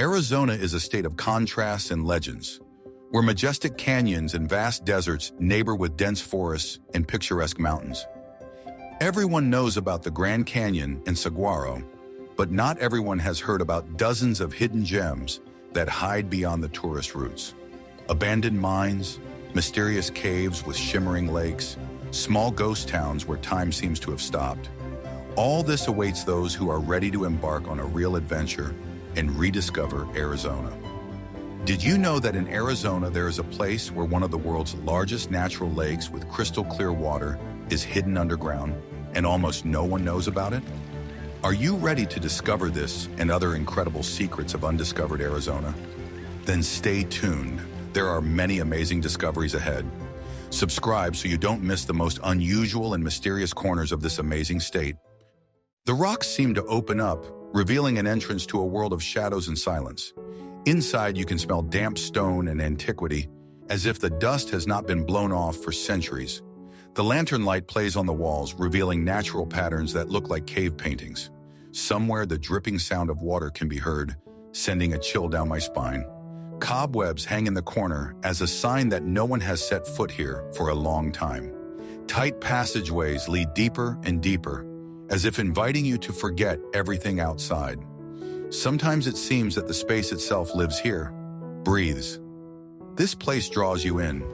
Arizona is a state of contrasts and legends, where majestic canyons and vast deserts neighbor with dense forests and picturesque mountains. Everyone knows about the Grand Canyon and saguaro, but not everyone has heard about dozens of hidden gems that hide beyond the tourist routes. Abandoned mines, mysterious caves with shimmering lakes, small ghost towns where time seems to have stopped. All this awaits those who are ready to embark on a real adventure and rediscover Arizona. Did you know that in Arizona there is a place where one of the world's largest natural lakes with crystal clear water is hidden underground and almost no one knows about it? Are you ready to discover this and other incredible secrets of undiscovered Arizona? Then stay tuned. There are many amazing discoveries ahead. Subscribe so you don't miss the most unusual and mysterious corners of this amazing state. The rocks seem to open up, revealing an entrance to a world of shadows and silence. Inside, you can smell damp stone and antiquity, as if the dust has not been blown off for centuries. The lantern light plays on the walls, revealing natural patterns that look like cave paintings. Somewhere, the dripping sound of water can be heard, sending a chill down my spine. Cobwebs hang in the corner as a sign that no one has set foot here for a long time. Tight passageways lead deeper and deeper, as if inviting you to forget everything outside. Sometimes it seems that the space itself lives here, breathes. This place draws you in.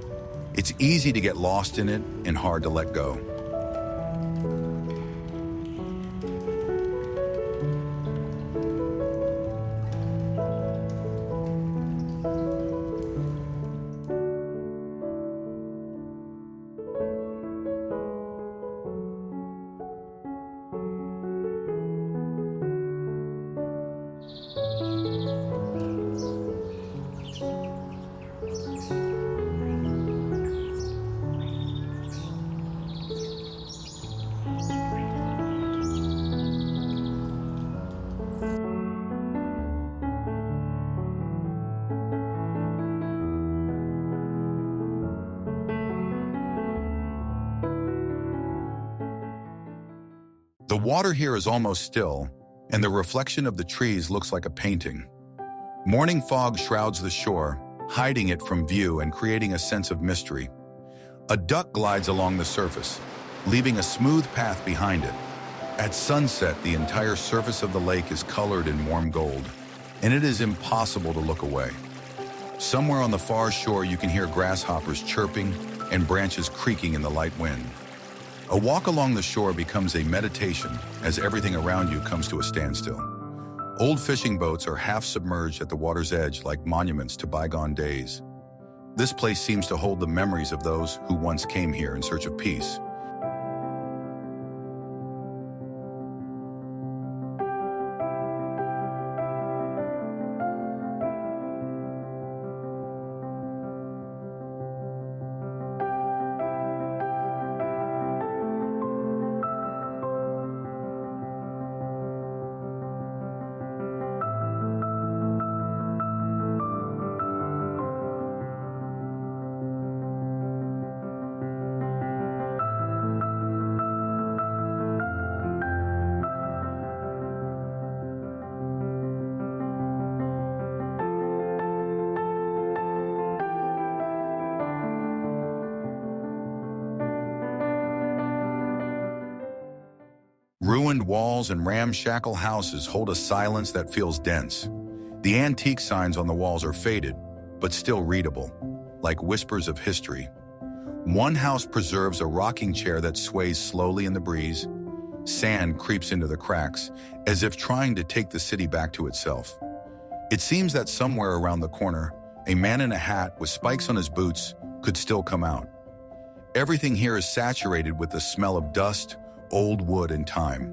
It's easy to get lost in it and hard to let go. The water here is almost still, and the reflection of the trees looks like a painting. Morning fog shrouds the shore, hiding it from view and creating a sense of mystery. A duck glides along the surface, leaving a smooth path behind it. At sunset, the entire surface of the lake is colored in warm gold, and it is impossible to look away. Somewhere on the far shore, you can hear grasshoppers chirping and branches creaking in the light wind. A walk along the shore becomes a meditation as everything around you comes to a standstill. Old fishing boats are half submerged at the water's edge like monuments to bygone days. This place seems to hold the memories of those who once came here in search of peace. Ruined walls and ramshackle houses hold a silence that feels dense. The antique signs on the walls are faded, but still readable, like whispers of history. One house preserves a rocking chair that sways slowly in the breeze. Sand creeps into the cracks, as if trying to take the city back to itself. It seems that somewhere around the corner, a man in a hat with spikes on his boots could still come out. Everything here is saturated with the smell of dust, old wood, and time.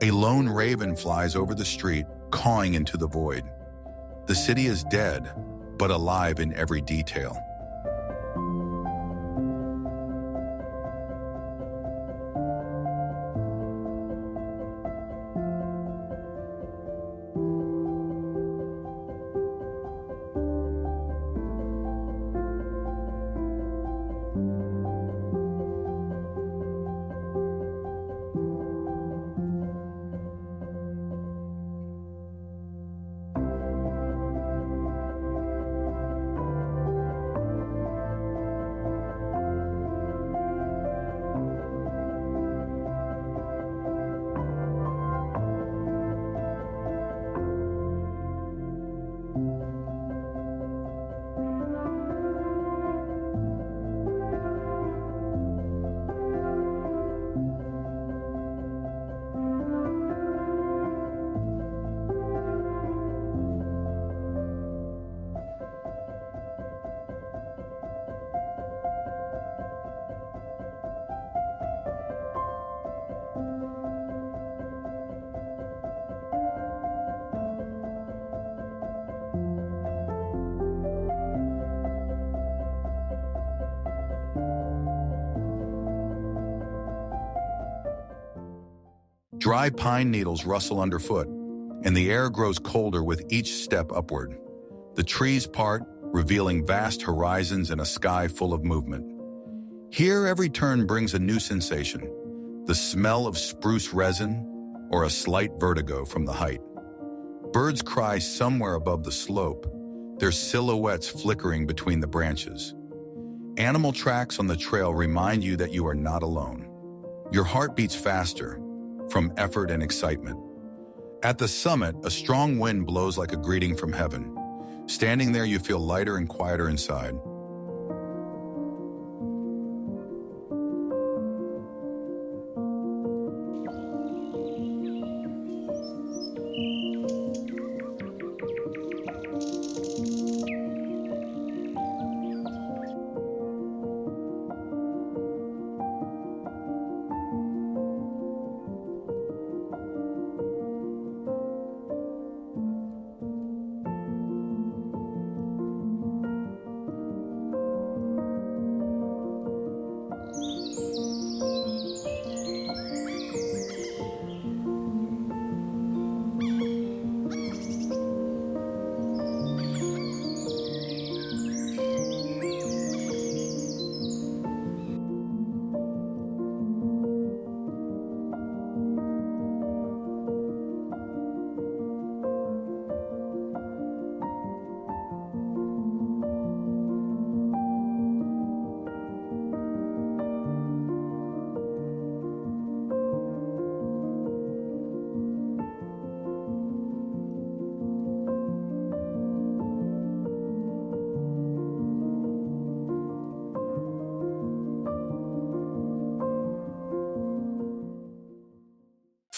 A lone raven flies over the street, cawing into the void. The city is dead, but alive in every detail. Dry pine needles rustle underfoot, and the air grows colder with each step upward. The trees part, revealing vast horizons and a sky full of movement. Here, every turn brings a new sensation, the smell of spruce resin or a slight vertigo from the height. Birds cry somewhere above the slope, their silhouettes flickering between the branches. Animal tracks on the trail remind you that you are not alone. Your heart beats faster from effort and excitement. At the summit, a strong wind blows like a greeting from heaven. Standing there, you feel lighter and quieter inside.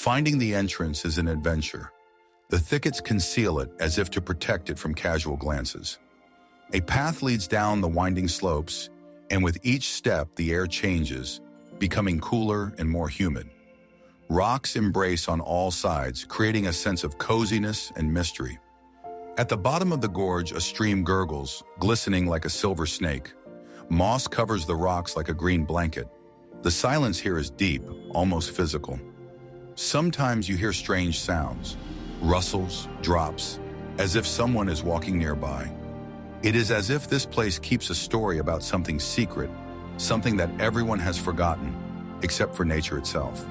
Finding the entrance is an adventure. The thickets conceal it as if to protect it from casual glances. A path leads down the winding slopes, and with each step the air changes, becoming cooler and more humid. Rocks embrace on all sides, creating a sense of coziness and mystery. At the bottom of the gorge, a stream gurgles, glistening like a silver snake. Moss covers the rocks like a green blanket. The silence here is deep, almost physical. Sometimes you hear strange sounds, rustles, drops, as if someone is walking nearby. It is as if this place keeps a story about something secret, something that everyone has forgotten, except for nature itself.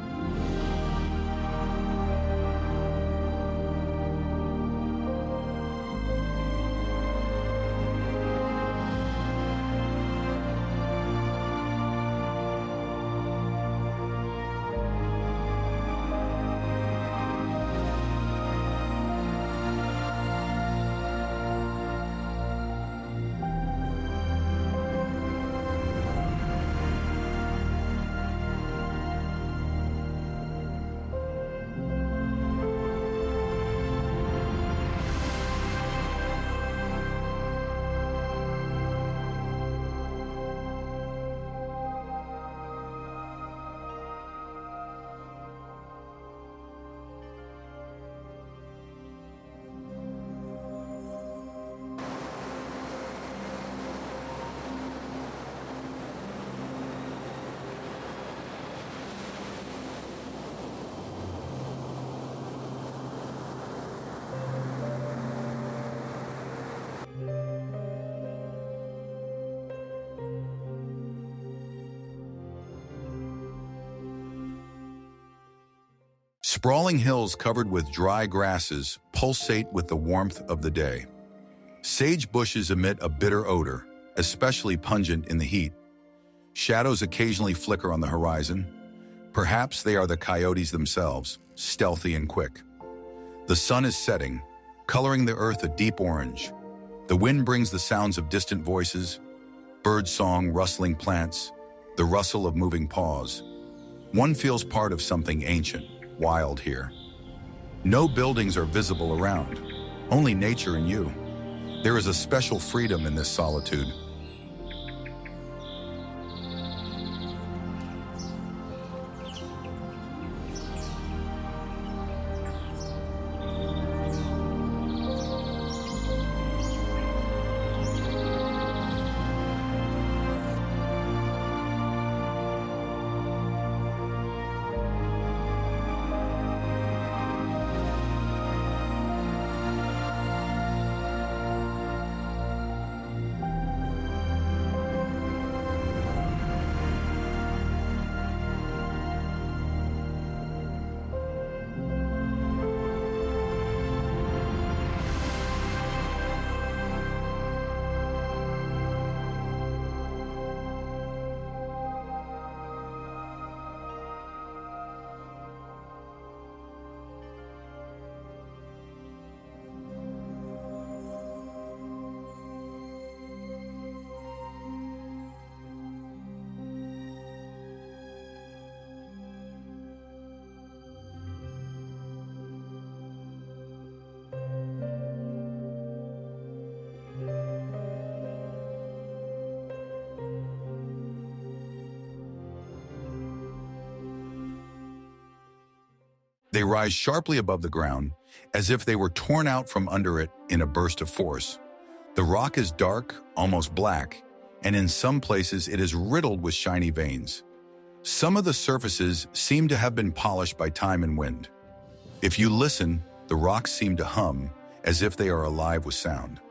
Sprawling hills covered with dry grasses pulsate with the warmth of the day. Sage bushes emit a bitter odor, especially pungent in the heat. Shadows occasionally flicker on the horizon. Perhaps they are the coyotes themselves, stealthy and quick. The sun is setting, coloring the earth a deep orange. The wind brings the sounds of distant voices, bird song, rustling plants, the rustle of moving paws. One feels part of something ancient, wild here. No buildings are visible around, only nature and you. There is a special freedom in this solitude. They rise sharply above the ground, as if they were torn out from under it in a burst of force. The rock is dark, almost black, and in some places it is riddled with shiny veins. Some of the surfaces seem to have been polished by time and wind. If you listen, the rocks seem to hum, as if they are alive with sound.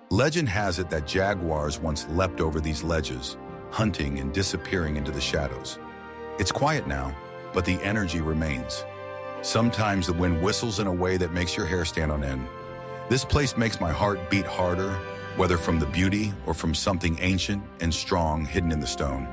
Legend has it that jaguars once leapt over these ledges, hunting and disappearing into the shadows. It's quiet now, but the energy remains. Sometimes the wind whistles in a way that makes your hair stand on end. This place makes my heart beat harder, whether from the beauty or from something ancient and strong hidden in the stone.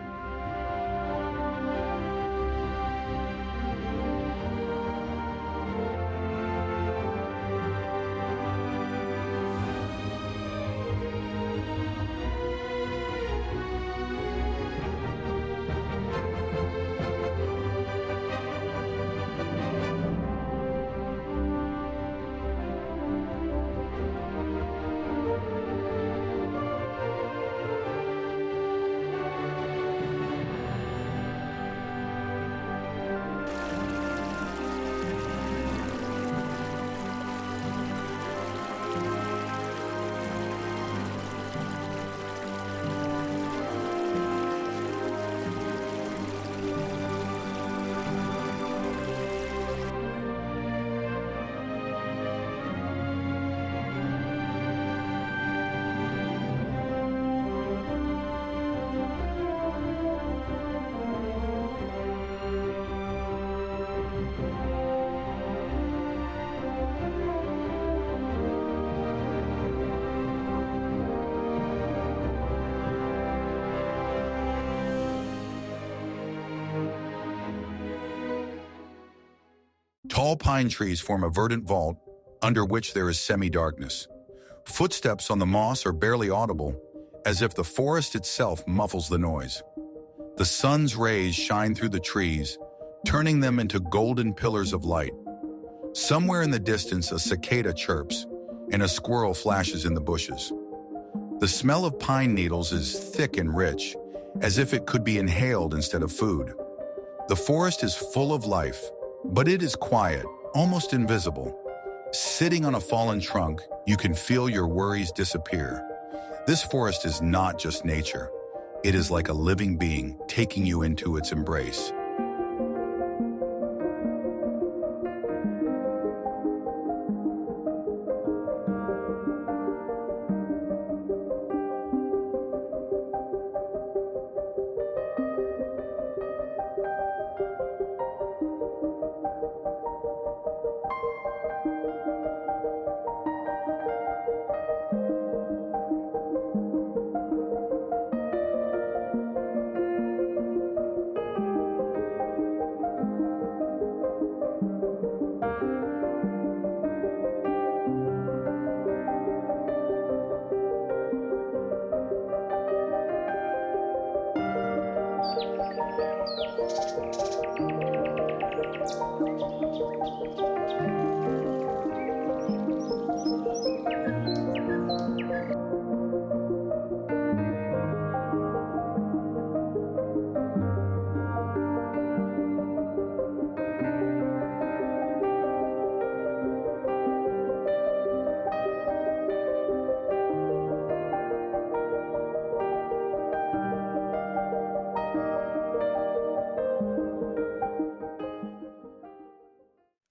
Tall pine trees form a verdant vault, under which there is semi-darkness. Footsteps on the moss are barely audible, as if the forest itself muffles the noise. The sun's rays shine through the trees, turning them into golden pillars of light. Somewhere in the distance, a cicada chirps, and a squirrel flashes in the bushes. The smell of pine needles is thick and rich, as if it could be inhaled instead of food. The forest is full of life, but it is quiet, almost invisible. Sitting on a fallen trunk, you can feel your worries disappear. This forest is not just nature. It is like a living being taking you into its embrace.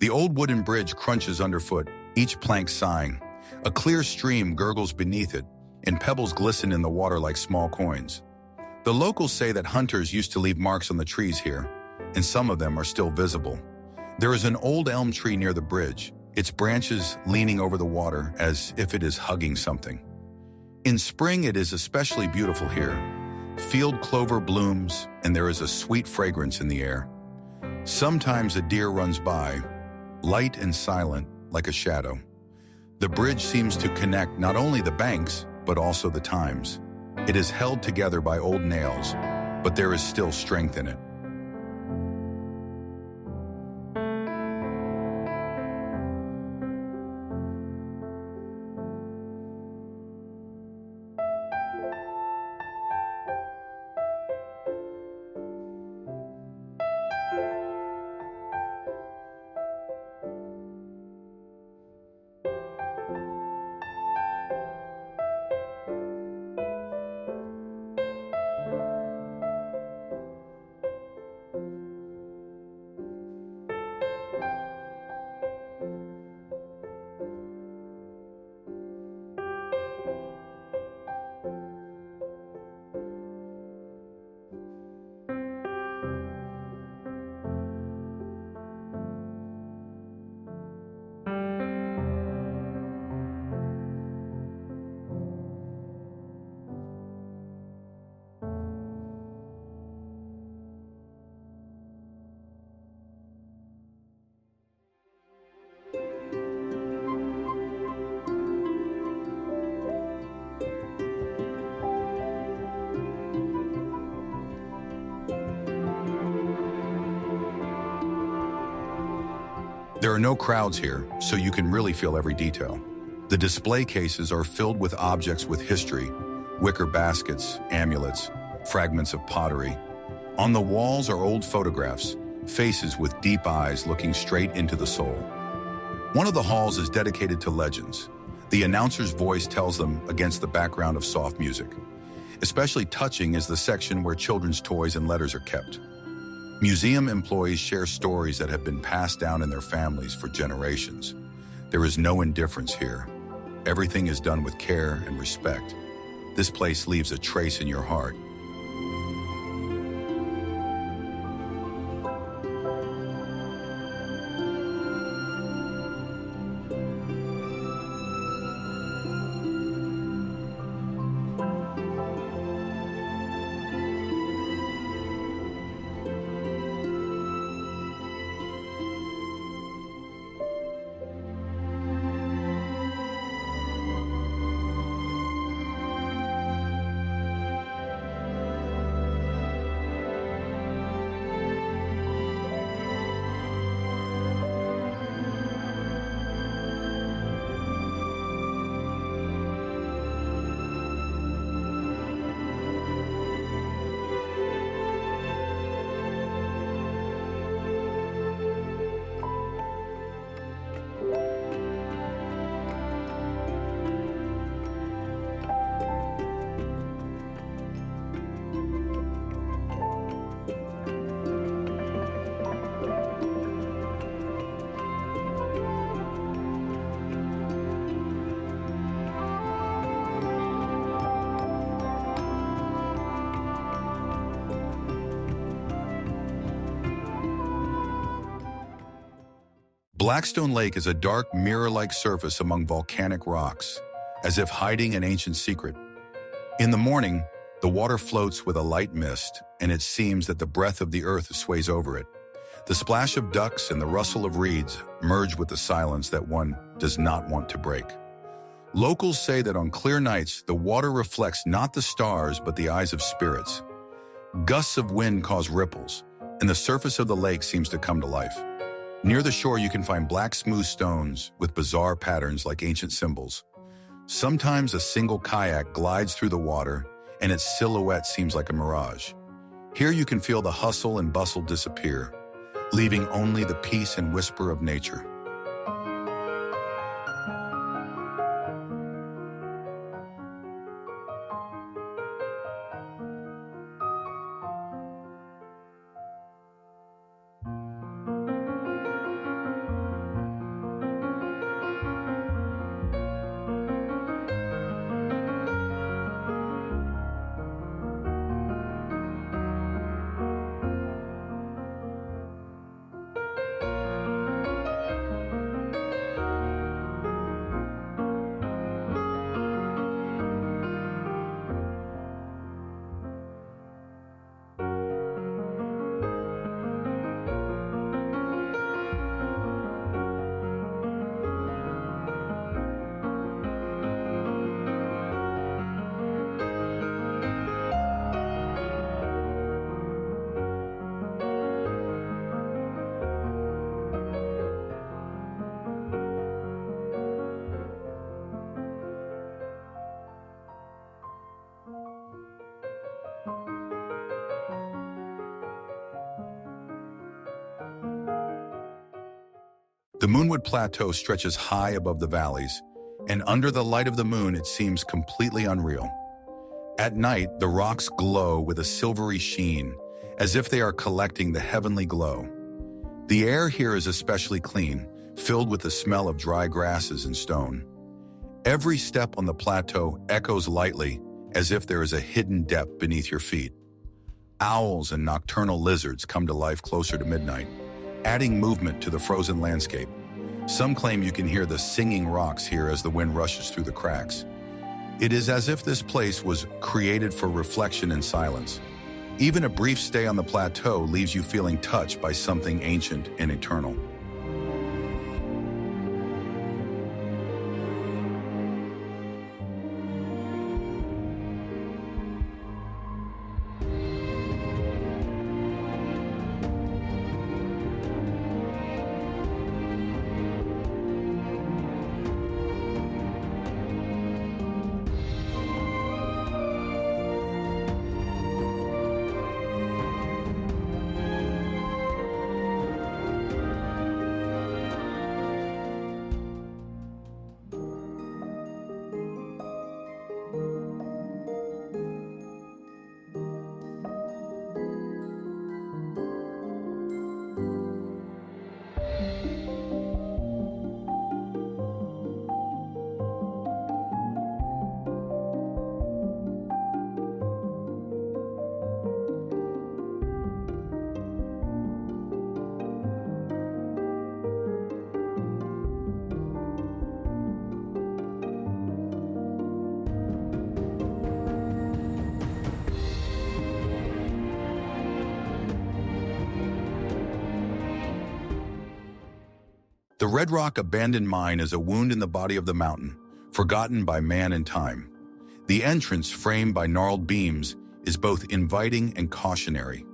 The old wooden bridge crunches underfoot, each plank sighing. A clear stream gurgles beneath it, and pebbles glisten in the water like small coins. The locals say that hunters used to leave marks on the trees here, and some of them are still visible. There is an old elm tree near the bridge, its branches leaning over the water as if it is hugging something. In spring, it is especially beautiful here. Field clover blooms, and there is a sweet fragrance in the air. Sometimes a deer runs by, light and silent, like a shadow. The bridge seems to connect not only the banks, but also the times. It is held together by old nails, but there is still strength in it. There are no crowds here, so you can really feel every detail. The display cases are filled with objects with history, wicker baskets, amulets, fragments of pottery. On the walls are old photographs, faces with deep eyes looking straight into the soul. One of the halls is dedicated to legends. The announcer's voice tells them against the background of soft music. Especially touching is the section where children's toys and letters are kept. Museum employees share stories that have been passed down in their families for generations. There is no indifference here. Everything is done with care and respect. This place leaves a trace in your heart. Blackstone Lake is a dark, mirror-like surface among volcanic rocks, as if hiding an ancient secret. In the morning, the water floats with a light mist, and it seems that the breath of the earth sways over it. The splash of ducks and the rustle of reeds merge with the silence that one does not want to break. Locals say that on clear nights, the water reflects not the stars but the eyes of spirits. Gusts of wind cause ripples, and the surface of the lake seems to come to life. Near the shore, you can find black, smooth stones with bizarre patterns like ancient symbols. Sometimes a single kayak glides through the water, and its silhouette seems like a mirage. Here you can feel the hustle and bustle disappear, leaving only the peace and whisper of nature. The Moonlit Plateau stretches high above the valleys, and under the light of the moon it seems completely unreal. At night, the rocks glow with a silvery sheen, as if they are collecting the heavenly glow. The air here is especially clean, filled with the smell of dry grasses and stone. Every step on the plateau echoes lightly, as if there is a hidden depth beneath your feet. Owls and nocturnal lizards come to life closer to midnight, adding movement to the frozen landscape. Some claim you can hear the singing rocks here as the wind rushes through the cracks. It is as if this place was created for reflection and silence. Even a brief stay on the plateau leaves you feeling touched by something ancient and eternal. The Red Rock abandoned mine is a wound in the body of the mountain, forgotten by man and time. The entrance, framed by gnarled beams, is both inviting and cautionary.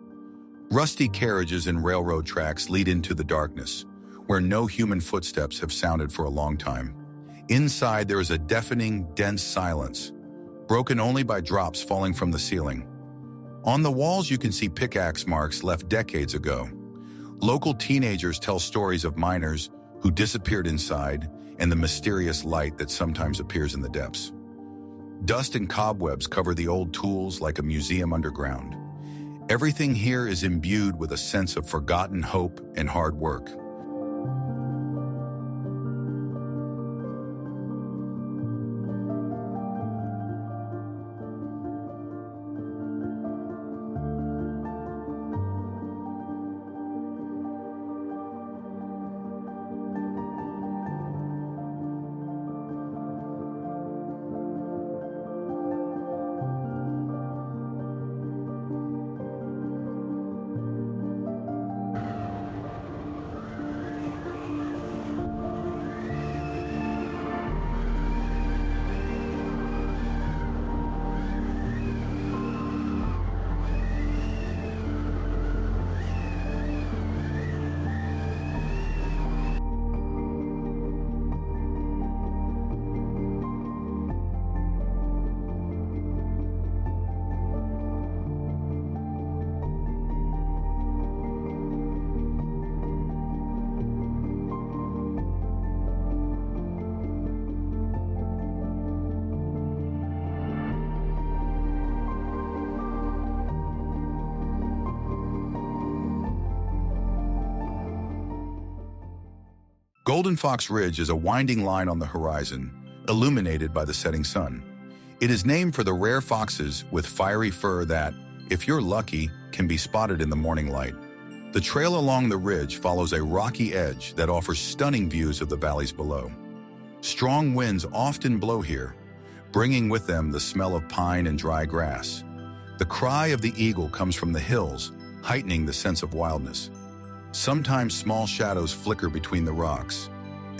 Rusty carriages and railroad tracks lead into the darkness, where no human footsteps have sounded for a long time. Inside, there is a deafening, dense silence, broken only by drops falling from the ceiling. On the walls, you can see pickaxe marks left decades ago. Local teenagers tell stories of miners who disappeared inside and the mysterious light that sometimes appears in the depths. Dust and cobwebs cover the old tools like a museum underground. Everything here is imbued with a sense of forgotten hope and hard work. Golden Fox Ridge is a winding line on the horizon, illuminated by the setting sun. It is named for the rare foxes with fiery fur that, if you're lucky, can be spotted in the morning light. The trail along the ridge follows a rocky edge that offers stunning views of the valleys below. Strong winds often blow here, bringing with them the smell of pine and dry grass. The cry of the eagle comes from the hills, heightening the sense of wildness. Sometimes small shadows flicker between the rocks,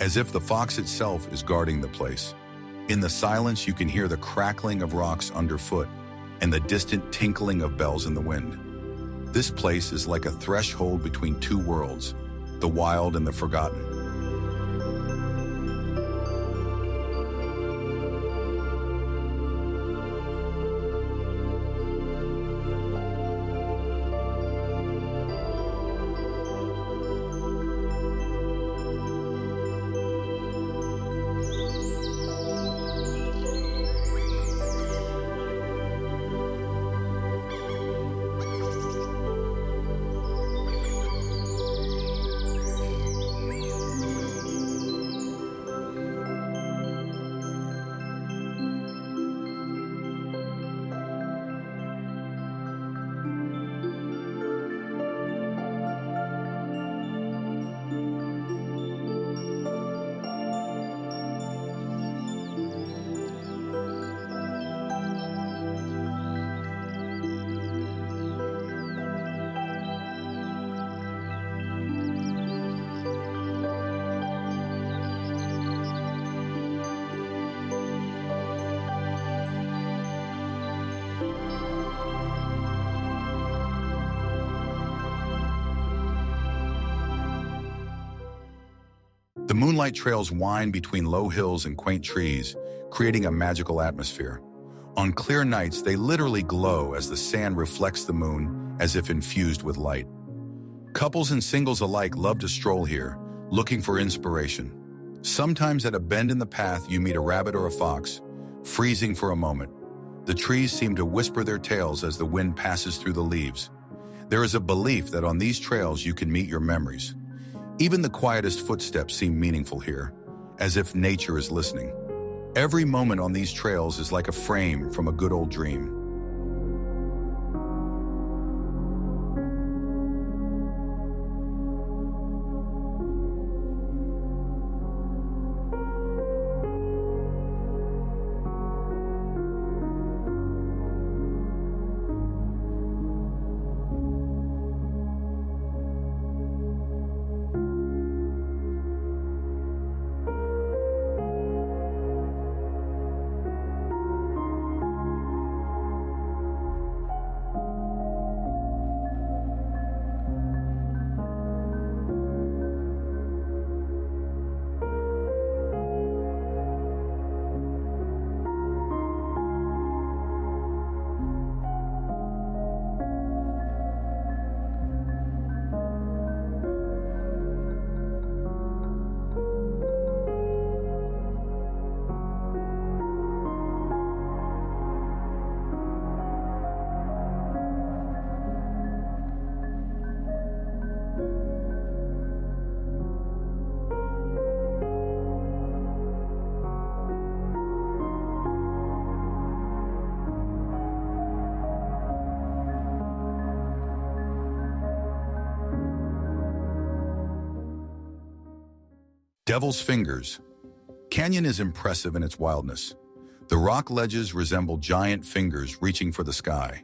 as if the fox itself is guarding the place. In the silence, you can hear the crackling of rocks underfoot and the distant tinkling of bells in the wind. This place is like a threshold between two worlds, the wild and the forgotten. The moonlight trails wind between low hills and quaint trees, creating a magical atmosphere. On clear nights, they literally glow as the sand reflects the moon as if infused with light. Couples and singles alike love to stroll here, looking for inspiration. Sometimes at a bend in the path, you meet a rabbit or a fox, freezing for a moment. The trees seem to whisper their tales as the wind passes through the leaves. There is a belief that on these trails you can meet your memories. Even the quietest footsteps seem meaningful here, as if nature is listening. Every moment on these trails is like a frame from a good old dream. Devil's Fingers. Canyon is impressive in its wildness. The rock ledges resemble giant fingers reaching for the sky.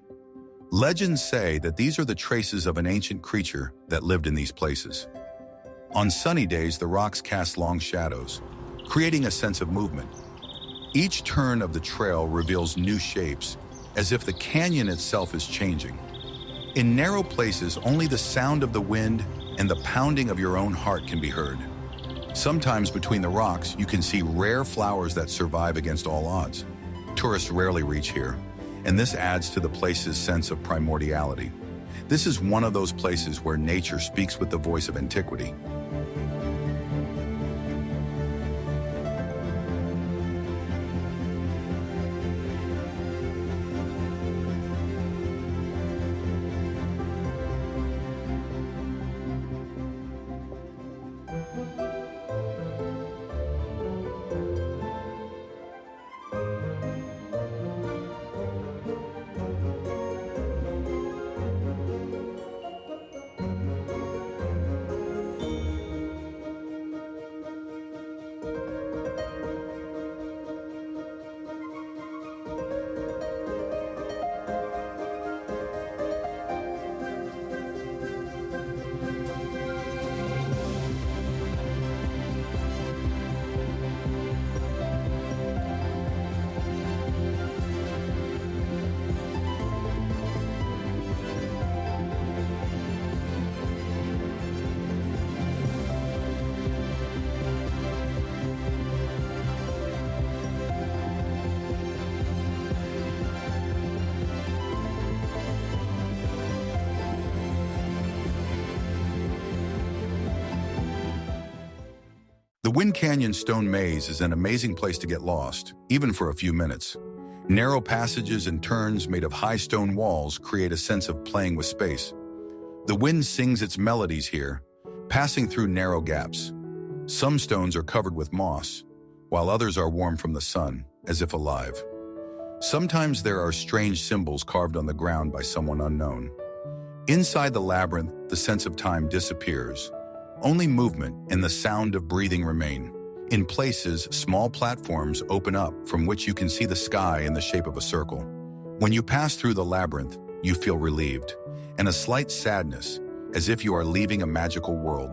Legends say that these are the traces of an ancient creature that lived in these places. On sunny days, the rocks cast long shadows, creating a sense of movement. Each turn of the trail reveals new shapes, as if the canyon itself is changing. In narrow places, only the sound of the wind and the pounding of your own heart can be heard. Sometimes between the rocks, you can see rare flowers that survive against all odds. Tourists rarely reach here, and this adds to the place's sense of primordiality. This is one of those places where nature speaks with the voice of antiquity. The Wind Canyon Stone Maze is an amazing place to get lost, even for a few minutes. Narrow passages and turns made of high stone walls create a sense of playing with space. The wind sings its melodies here, passing through narrow gaps. Some stones are covered with moss, while others are warm from the sun, as if alive. Sometimes there are strange symbols carved on the ground by someone unknown. Inside the labyrinth, the sense of time disappears. Only movement and the sound of breathing remain. In places, small platforms open up from which you can see the sky in the shape of a circle. When you pass through the labyrinth, you feel relieved, and a slight sadness, as if you are leaving a magical world.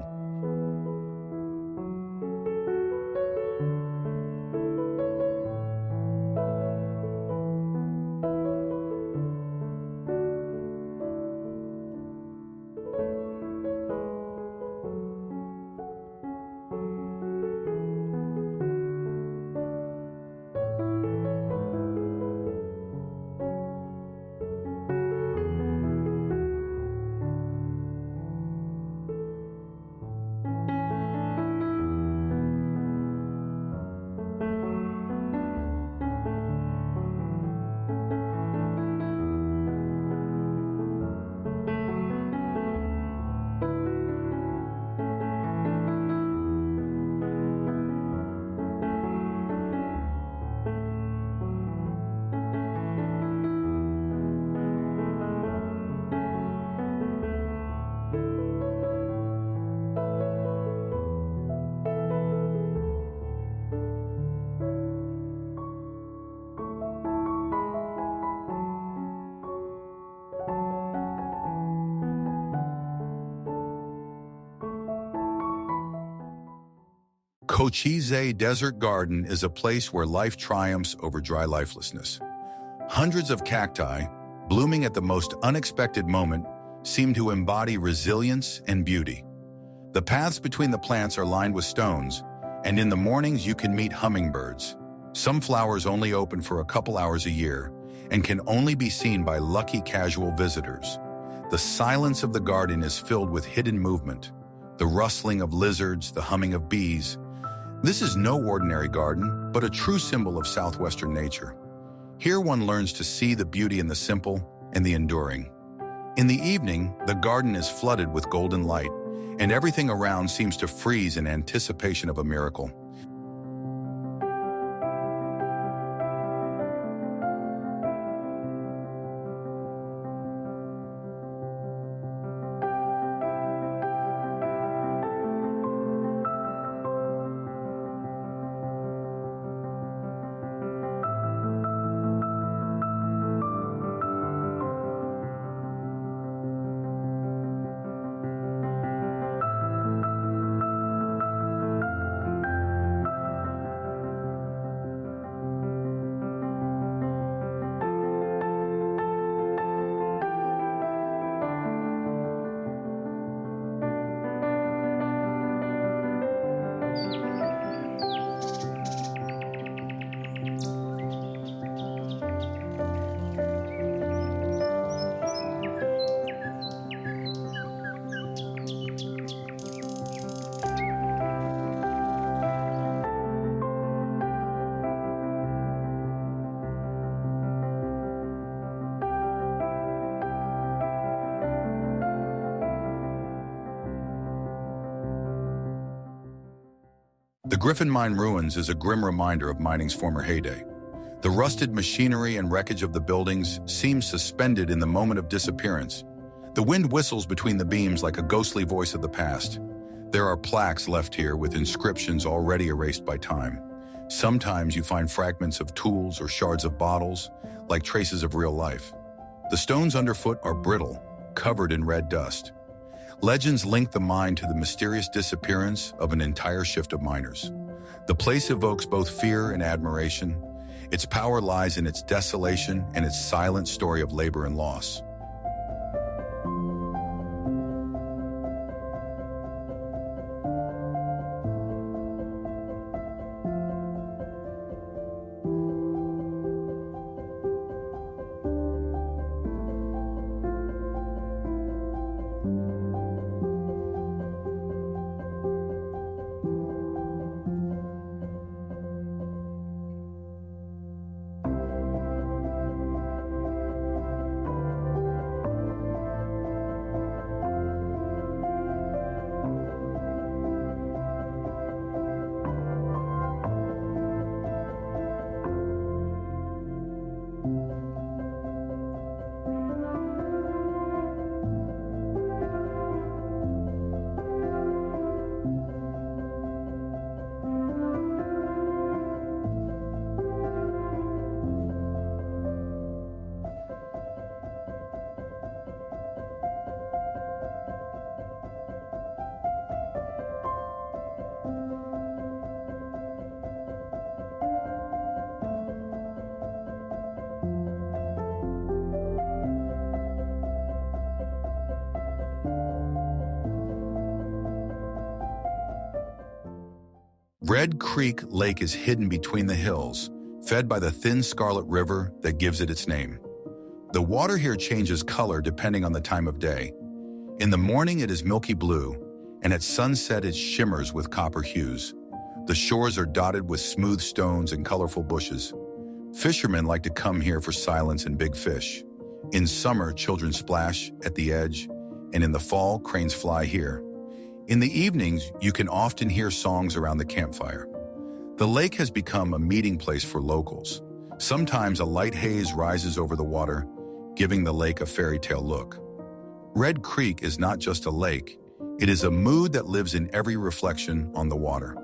Cochise Desert Garden is a place where life triumphs over dry lifelessness. Hundreds of cacti, blooming at the most unexpected moment, seem to embody resilience and beauty. The paths between the plants are lined with stones, and in the mornings you can meet hummingbirds. Some flowers only open for a couple hours a year and can only be seen by lucky casual visitors. The silence of the garden is filled with hidden movement, the rustling of lizards, the humming of bees. This is no ordinary garden, but a true symbol of southwestern nature. Here one learns to see the beauty in the simple and the enduring. In the evening, the garden is flooded with golden light, and everything around seems to freeze in anticipation of a miracle. The Griffin Mine ruins is a grim reminder of mining's former heyday. The rusted machinery and wreckage of the buildings seem suspended in the moment of disappearance. The wind whistles between the beams like a ghostly voice of the past. There are plaques left here with inscriptions already erased by time. Sometimes you find fragments of tools or shards of bottles, like traces of real life. The stones underfoot are brittle, covered in red dust. Legends link the mine to the mysterious disappearance of an entire shift of miners. The place evokes both fear and admiration. Its power lies in its desolation and its silent story of labor and loss. Red Creek Lake is hidden between the hills, fed by the thin Scarlet River that gives it its name. The water here changes color depending on the time of day. In the morning it is milky blue, and at sunset it shimmers with copper hues. The shores are dotted with smooth stones and colorful bushes. Fishermen like to come here for silence and big fish. In summer, children splash at the edge, and in the fall, cranes fly here. In the evenings, you can often hear songs around the campfire. The lake has become a meeting place for locals. Sometimes a light haze rises over the water, giving the lake a fairy tale look. Red Creek is not just a lake, it is a mood that lives in every reflection on the water.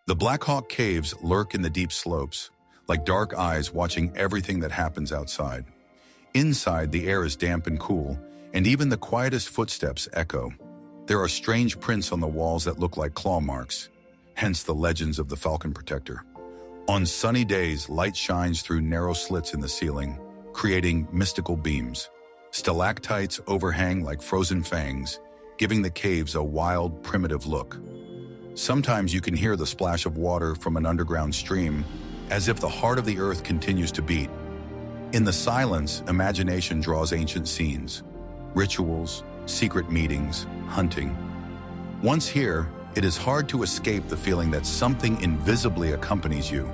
The Black Hawk Caves lurk in the deep slopes, like dark eyes watching everything that happens outside. Inside, the air is damp and cool, and even the quietest footsteps echo. There are strange prints on the walls that look like claw marks, hence the legends of the Falcon Protector. On sunny days, light shines through narrow slits in the ceiling, creating mystical beams. Stalactites overhang like frozen fangs, giving the caves a wild, primitive look. Sometimes you can hear the splash of water from an underground stream, as if the heart of the earth continues to beat. In the silence, imagination draws ancient scenes, rituals, secret meetings, hunting. Once here, it is hard to escape the feeling that something invisibly accompanies you.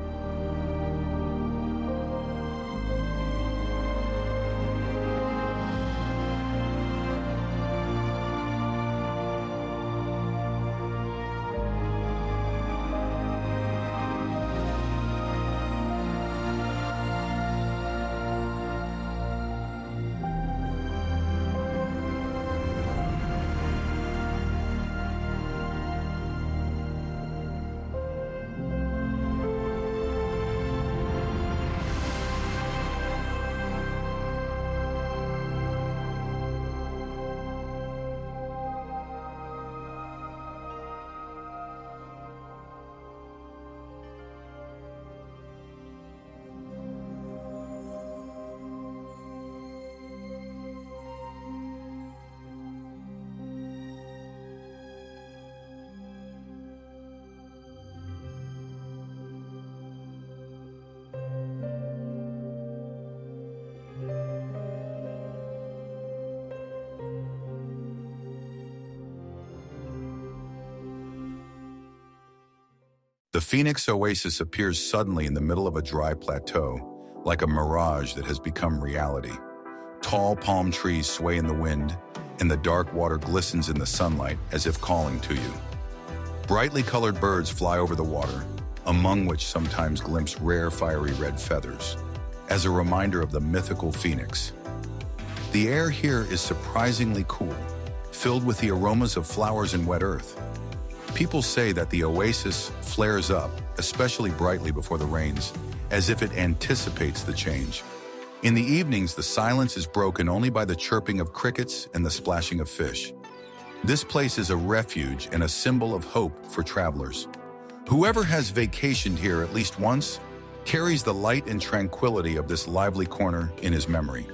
The Phoenix Oasis appears suddenly in the middle of a dry plateau, like a mirage that has become reality. Tall palm trees sway in the wind, and the dark water glistens in the sunlight as if calling to you. Brightly colored birds fly over the water, among which sometimes glimpse rare fiery red feathers, as a reminder of the mythical phoenix. The air here is surprisingly cool, filled with the aromas of flowers and wet earth. People say that the oasis flares up, especially brightly before the rains, as if it anticipates the change. In the evenings, the silence is broken only by the chirping of crickets and the splashing of fish. This place is a refuge and a symbol of hope for travelers. Whoever has vacationed here at least once carries the light and tranquility of this lively corner in his memory.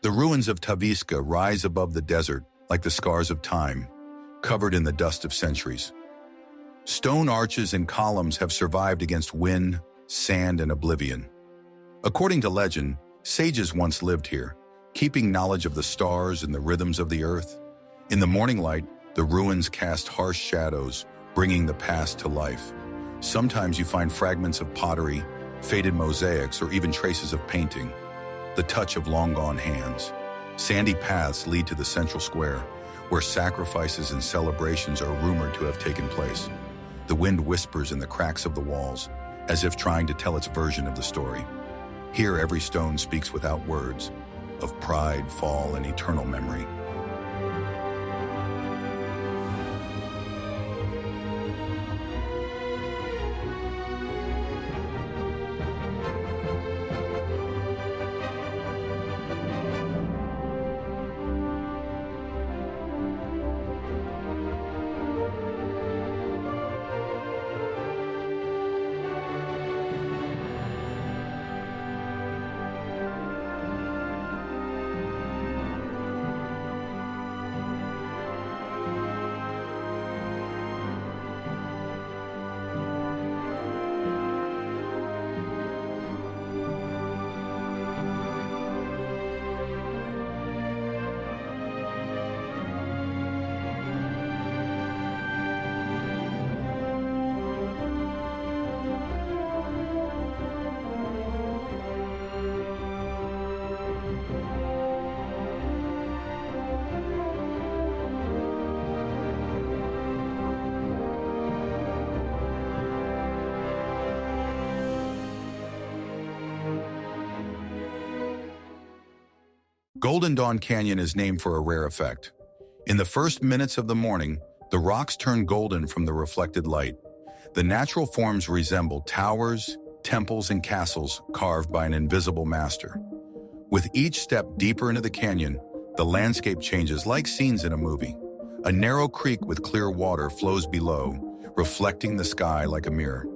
The ruins of Tavisca rise above the desert like the scars of time, covered in the dust of centuries. Stone arches and columns have survived against wind, sand, and oblivion. According to legend, sages once lived here, keeping knowledge of the stars and the rhythms of the earth. In the morning light, the ruins cast harsh shadows, bringing the past to life. Sometimes you find fragments of pottery, faded mosaics, or even traces of painting. The touch of long-gone hands. Sandy paths lead to the central square, where sacrifices and celebrations are rumored to have taken place. The wind whispers in the cracks of the walls, as if trying to tell its version of the story. Here, every stone speaks without words, of pride, fall, and eternal memory. Golden Dawn Canyon is named for a rare effect. In the first minutes of the morning, the rocks turn golden from the reflected light. The natural forms resemble towers, temples, and castles carved by an invisible master. With each step deeper into the canyon, the landscape changes like scenes in a movie. A narrow creek with clear water flows below, reflecting the sky like a mirror.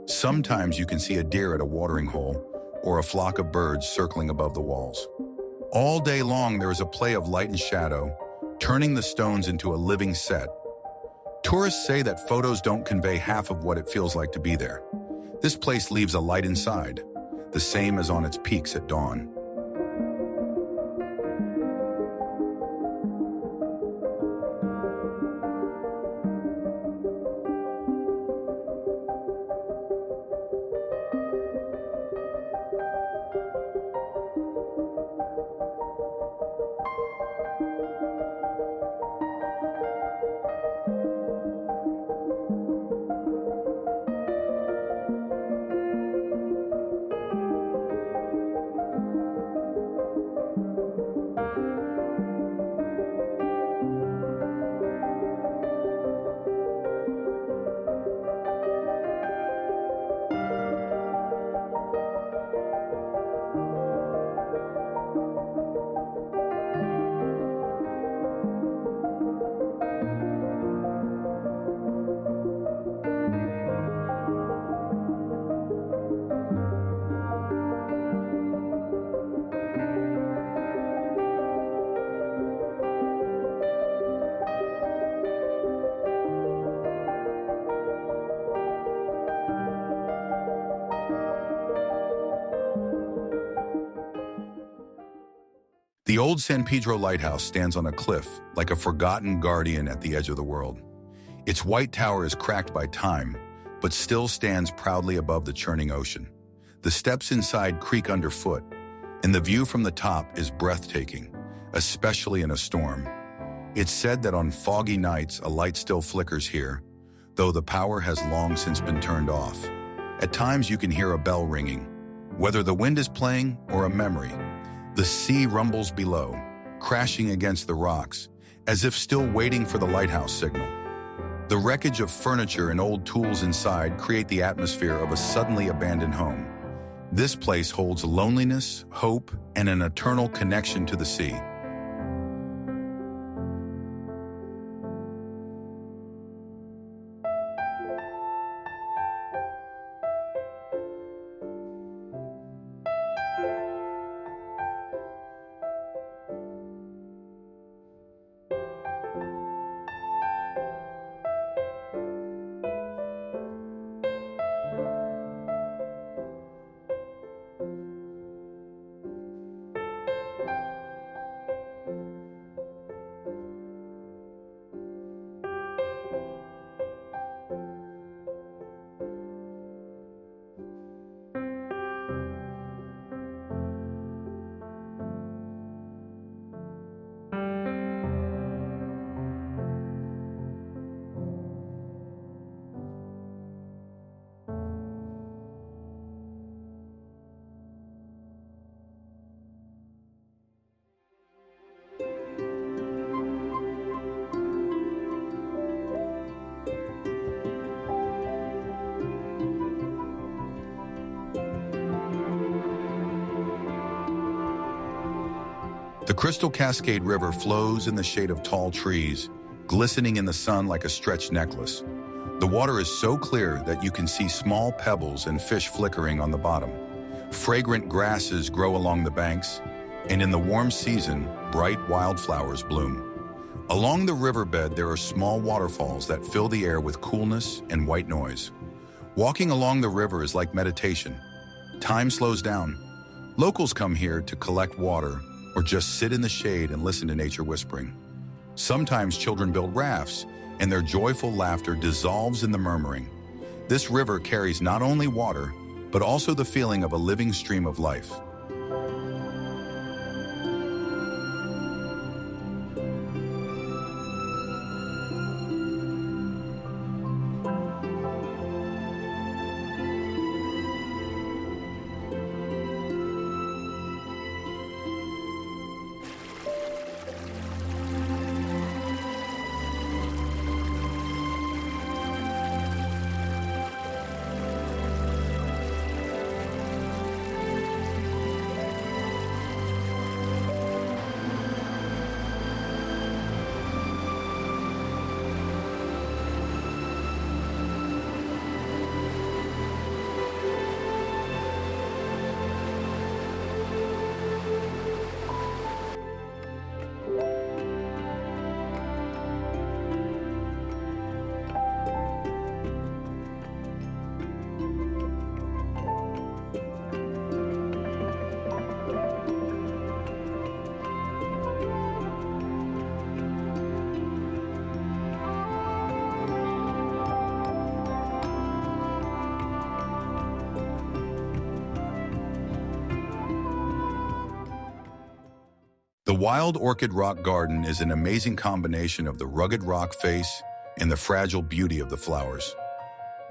Sometimes you can see a deer at a watering hole or a flock of birds circling above the walls. All day long, there is a play of light and shadow, turning the stones into a living set. Tourists say that photos don't convey half of what it feels like to be there. This place leaves a light inside, the same as on its peaks at dawn. The old San Pedro Lighthouse stands on a cliff, like a forgotten guardian at the edge of the world. Its white tower is cracked by time, but still stands proudly above the churning ocean. The steps inside creak underfoot, and the view from the top is breathtaking, especially in a storm. It's said that on foggy nights a light still flickers here, though the power has long since been turned off. At times you can hear a bell ringing, whether the wind is playing or a memory. The sea rumbles below, crashing against the rocks, as if still waiting for the lighthouse signal. The wreckage of furniture and old tools inside create the atmosphere of a suddenly abandoned home. This place holds loneliness, hope, and an eternal connection to the sea. The Crystal Cascade River flows in the shade of tall trees, glistening in the sun like a stretched necklace. The water is so clear that you can see small pebbles and fish flickering on the bottom. Fragrant grasses grow along the banks, and in the warm season, bright wildflowers bloom. Along the riverbed, there are small waterfalls that fill the air with coolness and white noise. Walking along the river is like meditation. Time slows down. Locals come here to collect water or just sit in the shade and listen to nature whispering. Sometimes children build rafts, and their joyful laughter dissolves in the murmuring. This river carries not only water, but also the feeling of a living stream of life. The Wild Orchid Rock Garden is an amazing combination of the rugged rock face and the fragile beauty of the flowers.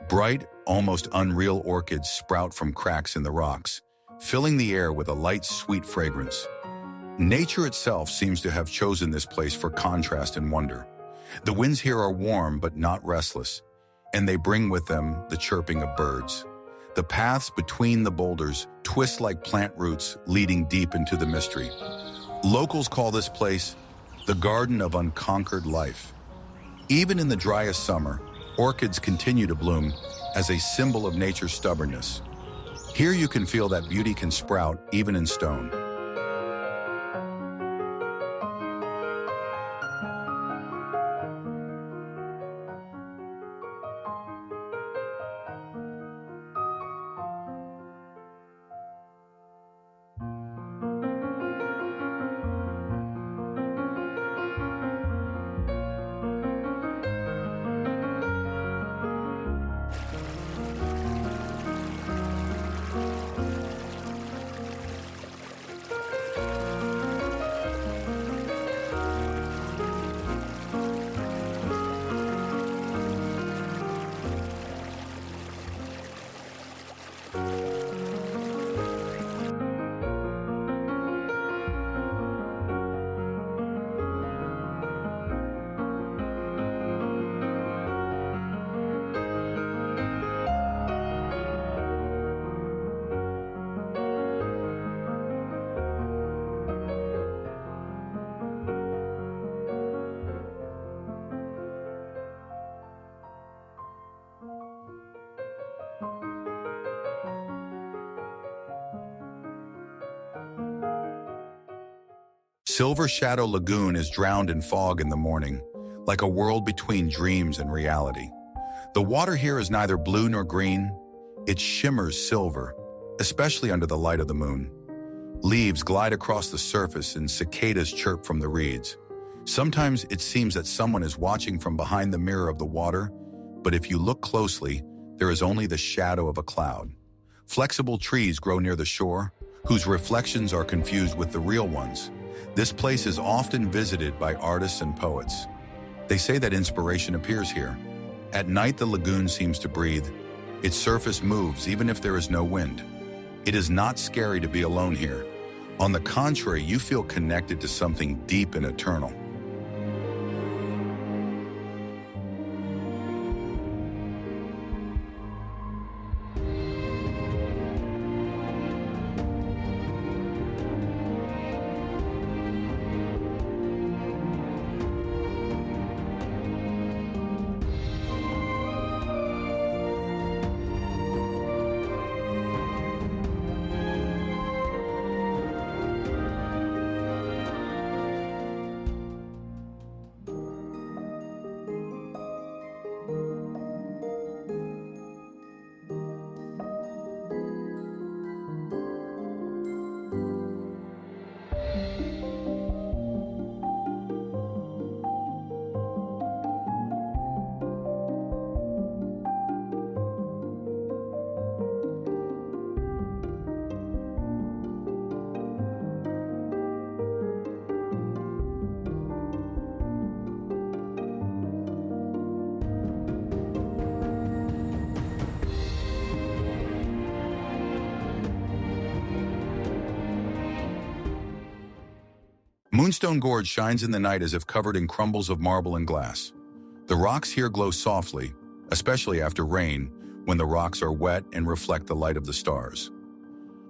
Bright, almost unreal orchids sprout from cracks in the rocks, filling the air with a light, sweet fragrance. Nature itself seems to have chosen this place for contrast and wonder. The winds here are warm but not restless, and they bring with them the chirping of birds. The paths between the boulders twist like plant roots, leading deep into the mystery. Locals call this place the Garden of Unconquered Life. Even in the driest summer, orchids continue to bloom as a symbol of nature's stubbornness. Here you can feel that beauty can sprout even in stone. Silver Shadow Lagoon is drowned in fog in the morning, like a world between dreams and reality. The water here is neither blue nor green. It shimmers silver, especially under the light of the moon. Leaves glide across the surface and cicadas chirp from the reeds. Sometimes it seems that someone is watching from behind the mirror of the water, but if you look closely, there is only the shadow of a cloud. Flexible trees grow near the shore, whose reflections are confused with the real ones. This place is often visited by artists and poets. They say that inspiration appears here. At night, the lagoon seems to breathe. Its surface moves even if there is no wind. It is not scary to be alone here. On the contrary, you feel connected to something deep and eternal. Moonstone Gorge shines in the night as if covered in crumbles of marble and glass. The rocks here glow softly, especially after rain, when the rocks are wet and reflect the light of the stars.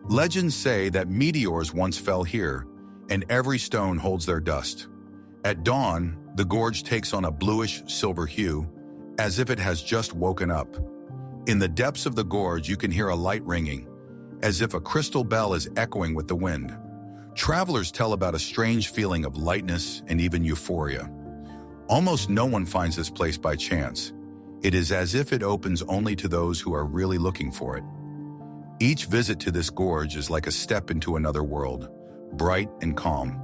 Legends say that meteors once fell here, and every stone holds their dust. At dawn, the gorge takes on a bluish silver hue, as if it has just woken up. In the depths of the gorge, you can hear a light ringing, as if a crystal bell is echoing with the wind. Travelers tell about a strange feeling of lightness and even euphoria. Almost no one finds this place by chance. It is as if it opens only to those who are really looking for it. Each visit to this gorge is like a step into another world, bright and calm.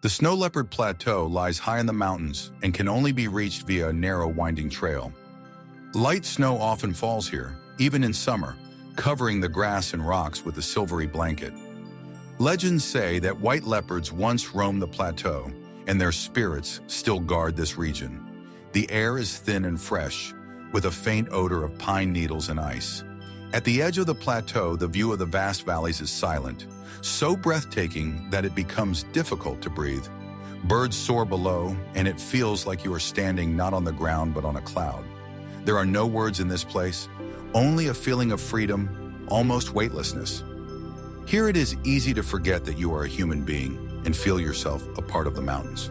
The Snow Leopard Plateau lies high in the mountains and can only be reached via a narrow, winding trail. Light snow often falls here, even in summer, covering the grass and rocks with a silvery blanket. Legends say that white leopards once roamed the plateau, and their spirits still guard this region. The air is thin and fresh, with a faint odor of pine needles and ice. At the edge of the plateau, the view of the vast valleys is silent, so breathtaking that it becomes difficult to breathe. Birds soar below, and it feels like you are standing not on the ground but on a cloud. There are no words in this place, only a feeling of freedom, almost weightlessness. Here it is easy to forget that you are a human being and feel yourself a part of the mountains.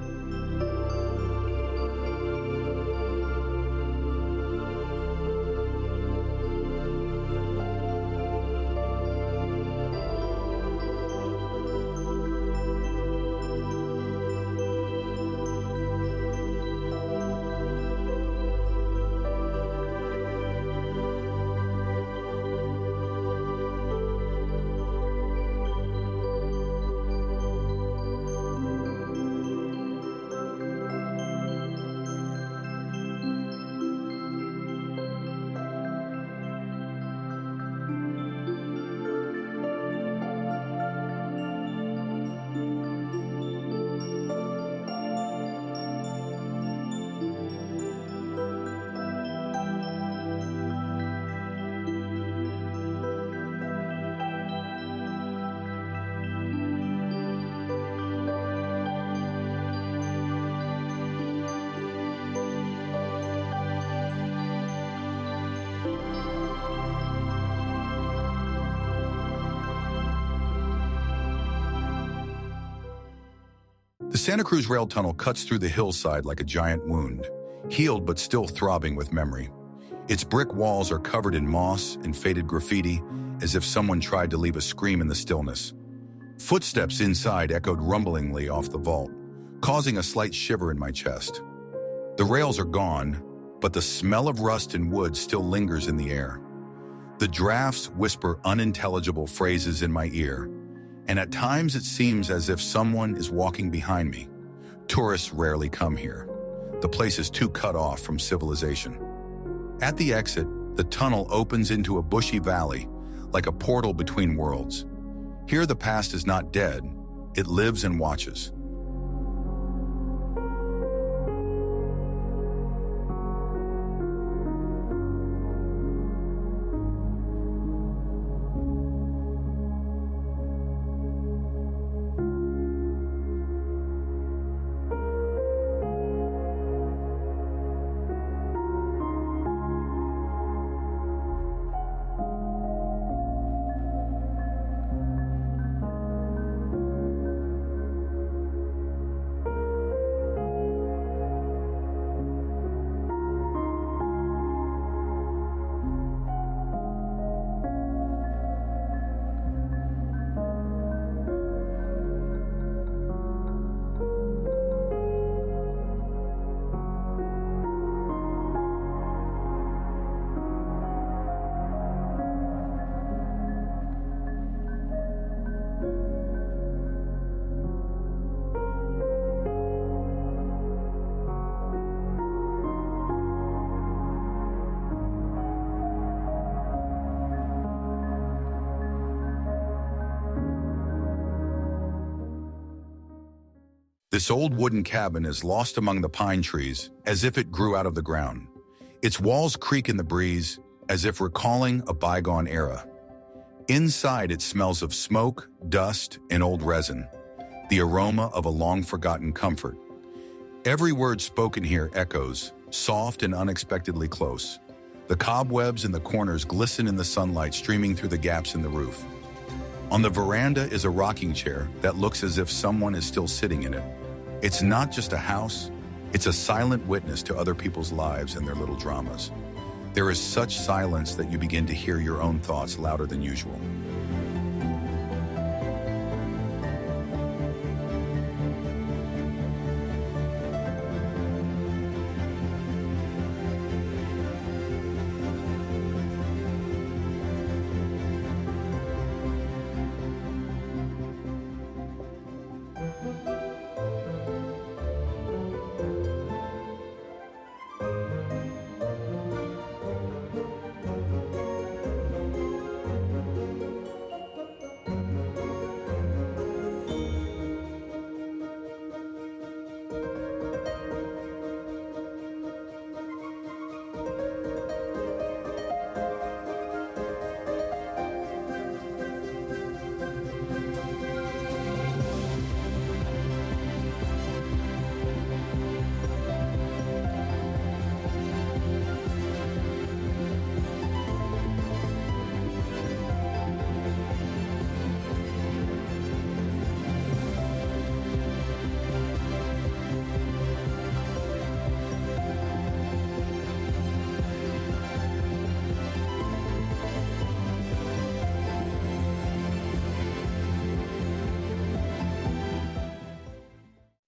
The Santa Cruz rail tunnel cuts through the hillside like a giant wound, healed but still throbbing with memory. Its brick walls are covered in moss and faded graffiti, as if someone tried to leave a scream in the stillness. Footsteps inside echoed rumblingly off the vault, causing a slight shiver in my chest. The rails are gone, but the smell of rust and wood still lingers in the air. The drafts whisper unintelligible phrases in my ear, and at times it seems as if someone is walking behind me. Tourists rarely come here. The place is too cut off from civilization. At the exit, the tunnel opens into a bushy valley, like a portal between worlds. Here the past is not dead, it lives and watches. This old wooden cabin is lost among the pine trees, as if it grew out of the ground. Its walls creak in the breeze, as if recalling a bygone era. Inside it smells of smoke, dust, and old resin, the aroma of a long-forgotten comfort. Every word spoken here echoes, soft and unexpectedly close. The cobwebs in the corners glisten in the sunlight streaming through the gaps in the roof. On the veranda is a rocking chair that looks as if someone is still sitting in it. It's not just a house, it's a silent witness to other people's lives and their little dramas. There is such silence that you begin to hear your own thoughts louder than usual.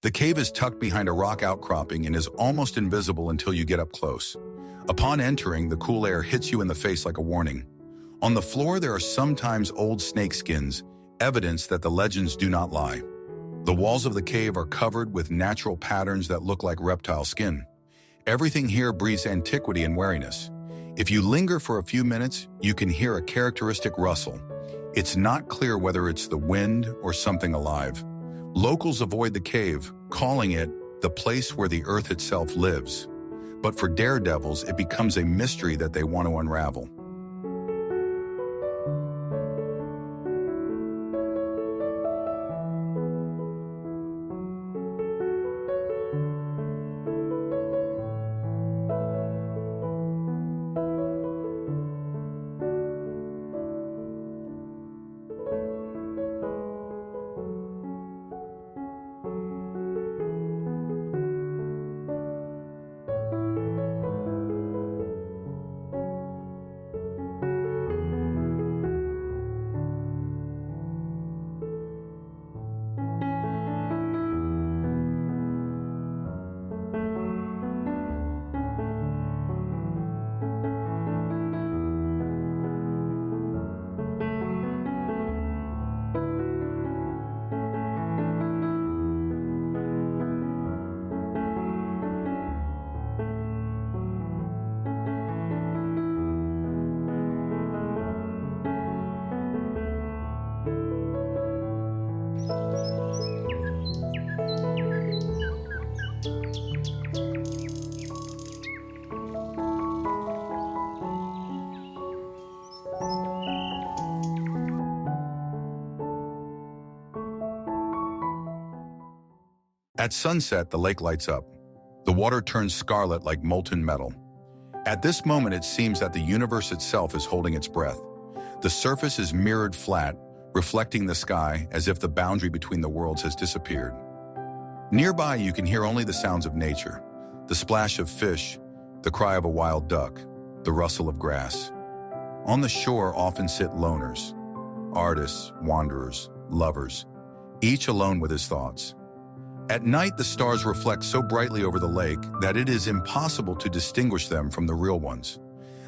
The cave is tucked behind a rock outcropping and is almost invisible until you get up close. Upon entering, the cool air hits you in the face like a warning. On the floor, there are sometimes old snake skins, evidence that the legends do not lie. The walls of the cave are covered with natural patterns that look like reptile skin. Everything here breathes antiquity and wariness. If you linger for a few minutes, you can hear a characteristic rustle. It's not clear whether it's the wind or something alive. Locals avoid the cave, calling it the place where the earth itself lives. But for daredevils, it becomes a mystery that they want to unravel. At sunset, the lake lights up. The water turns scarlet like molten metal. At this moment, it seems that the universe itself is holding its breath. The surface is mirrored flat, reflecting the sky as if the boundary between the worlds has disappeared. Nearby, you can hear only the sounds of nature, the splash of fish, the cry of a wild duck, the rustle of grass. On the shore often sit loners, artists, wanderers, lovers, each alone with his thoughts. At night, the stars reflect so brightly over the lake that it is impossible to distinguish them from the real ones.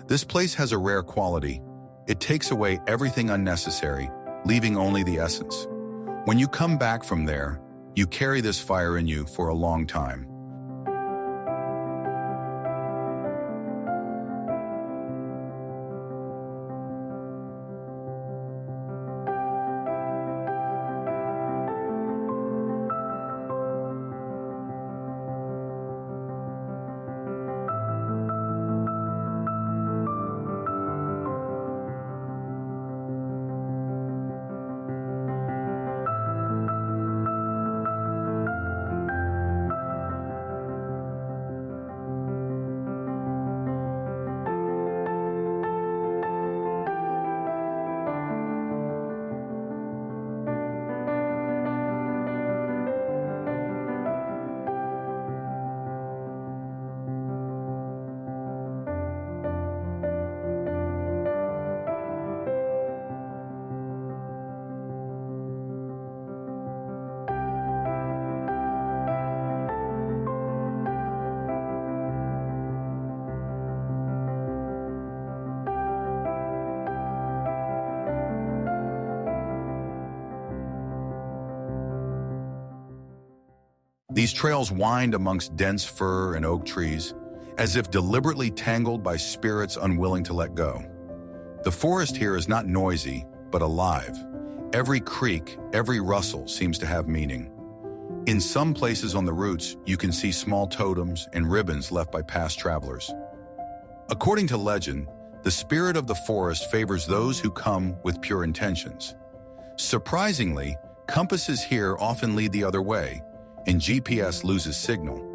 This place has a rare quality. It takes away everything unnecessary, leaving only the essence. When you come back from there, you carry this fire in you for a long time. These trails wind amongst dense fir and oak trees, as if deliberately tangled by spirits unwilling to let go. The forest here is not noisy, but alive. Every creak, every rustle seems to have meaning. In some places on the routes, you can see small totems and ribbons left by past travelers. According to legend, the spirit of the forest favors those who come with pure intentions. Surprisingly, compasses here often lead the other way, and GPS loses signal.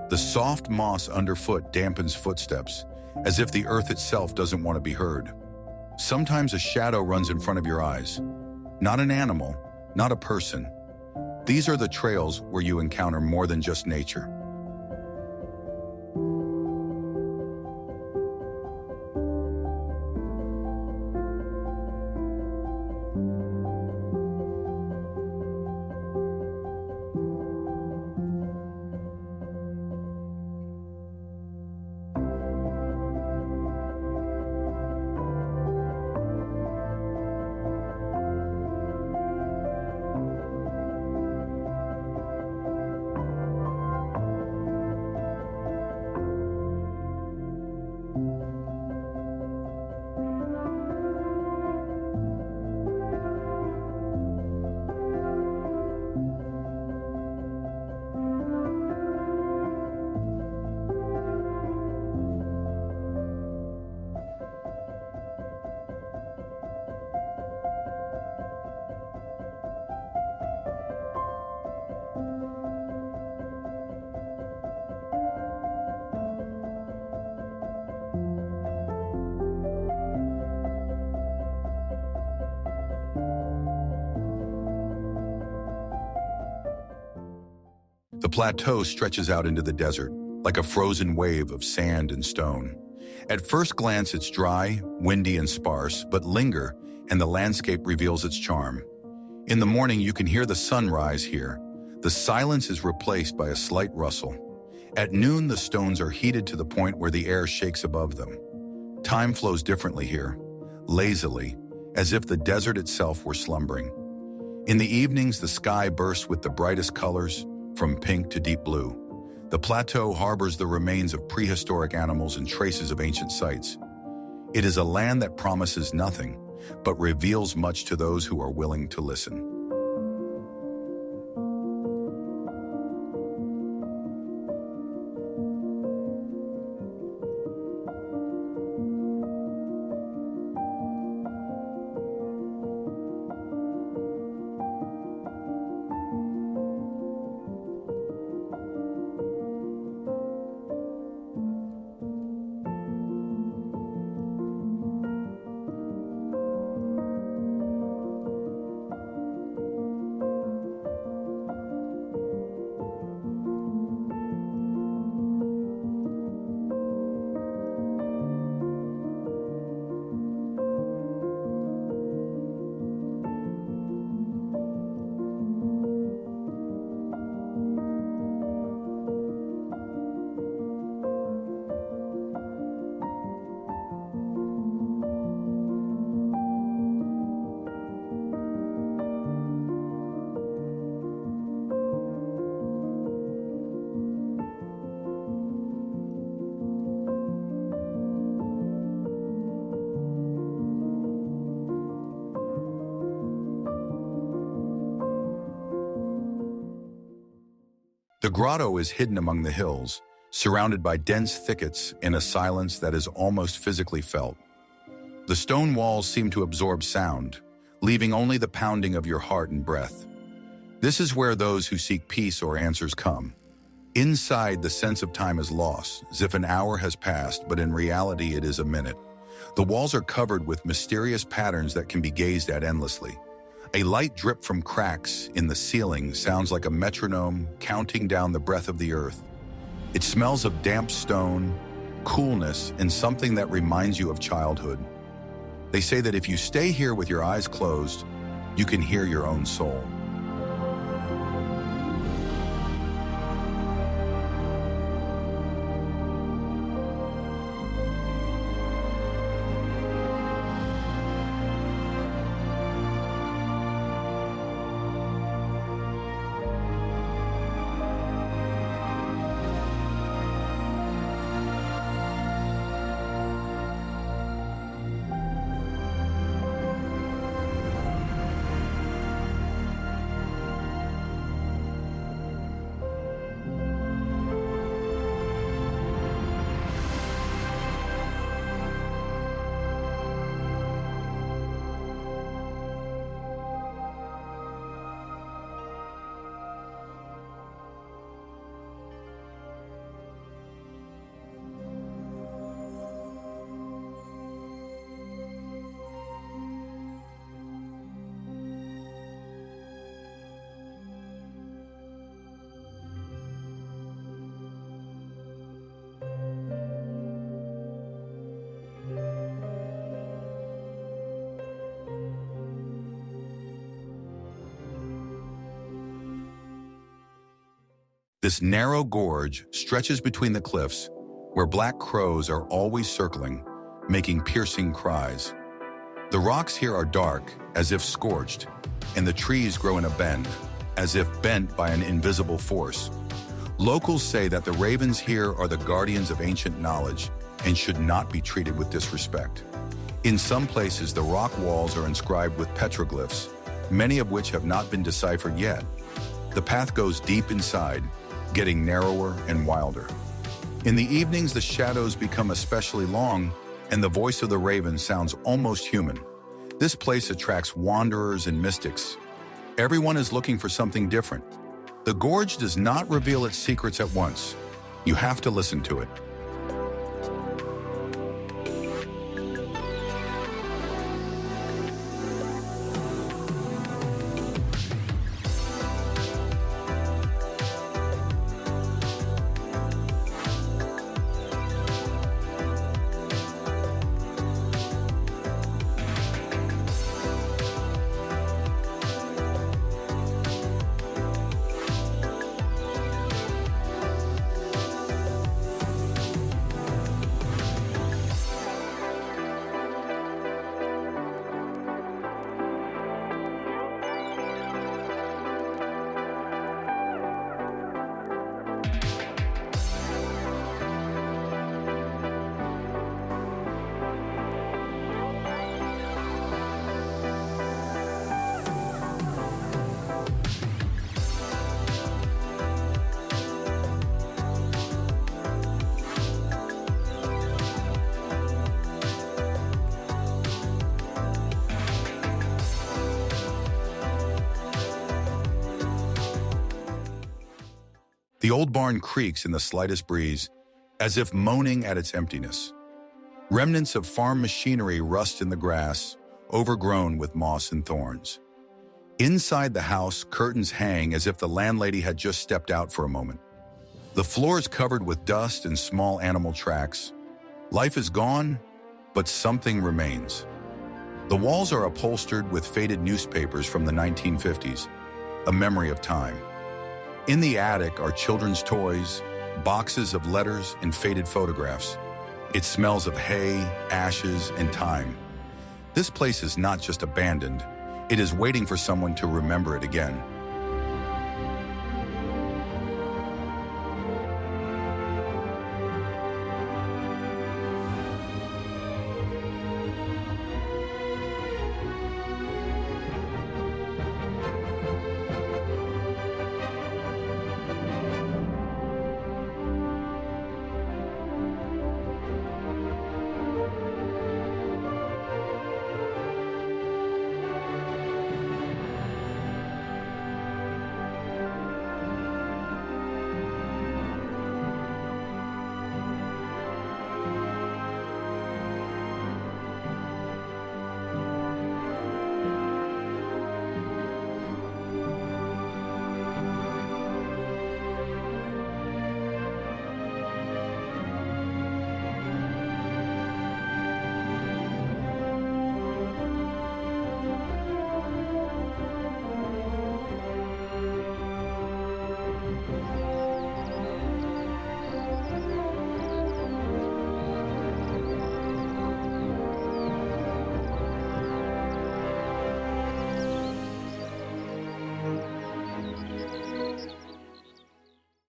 The soft moss underfoot dampens footsteps, as if the earth itself doesn't want to be heard. Sometimes a shadow runs in front of your eyes. Not an animal, not a person. These are the trails where you encounter more than just nature. The plateau stretches out into the desert, like a frozen wave of sand and stone. At first glance, it's dry, windy, and sparse, but linger, and the landscape reveals its charm. In the morning, you can hear the sun rise here. The silence is replaced by a slight rustle. At noon, the stones are heated to the point where the air shakes above them. Time flows differently here, lazily, as if the desert itself were slumbering. In the evenings, the sky bursts with the brightest colors, from pink to deep blue. The plateau harbors the remains of prehistoric animals and traces of ancient sites. It is a land that promises nothing, but reveals much to those who are willing to listen. The grotto is hidden among the hills, surrounded by dense thickets in a silence that is almost physically felt. The stone walls seem to absorb sound, leaving only the pounding of your heart and breath. This is where those who seek peace or answers come. Inside, the sense of time is lost, as if an hour has passed, but in reality it is a minute. The walls are covered with mysterious patterns that can be gazed at endlessly. A light drip from cracks in the ceiling sounds like a metronome counting down the breath of the earth. It smells of damp stone, coolness, and something that reminds you of childhood. They say that if you stay here with your eyes closed, you can hear your own soul. This narrow gorge stretches between the cliffs, where black crows are always circling, making piercing cries. The rocks here are dark, as if scorched, and the trees grow in a bend, as if bent by an invisible force. Locals say that the ravens here are the guardians of ancient knowledge and should not be treated with disrespect. In some places, the rock walls are inscribed with petroglyphs, many of which have not been deciphered yet. The path goes deep inside, getting narrower and wilder. In the evenings, the shadows become especially long, and the voice of the raven sounds almost human. This place attracts wanderers and mystics. Everyone is looking for something different. The gorge does not reveal its secrets at once. You have to listen to it. The old barn creaks in the slightest breeze, as if moaning at its emptiness. Remnants of farm machinery rust in the grass, overgrown with moss and thorns. Inside the house, curtains hang as if the landlady had just stepped out for a moment. The floor is covered with dust and small animal tracks. Life is gone, but something remains. The walls are upholstered with faded newspapers from the 1950s, a memory of time. In the attic are children's toys, boxes of letters, and faded photographs. It smells of hay, ashes, and time. This place is not just abandoned, it is waiting for someone to remember it again.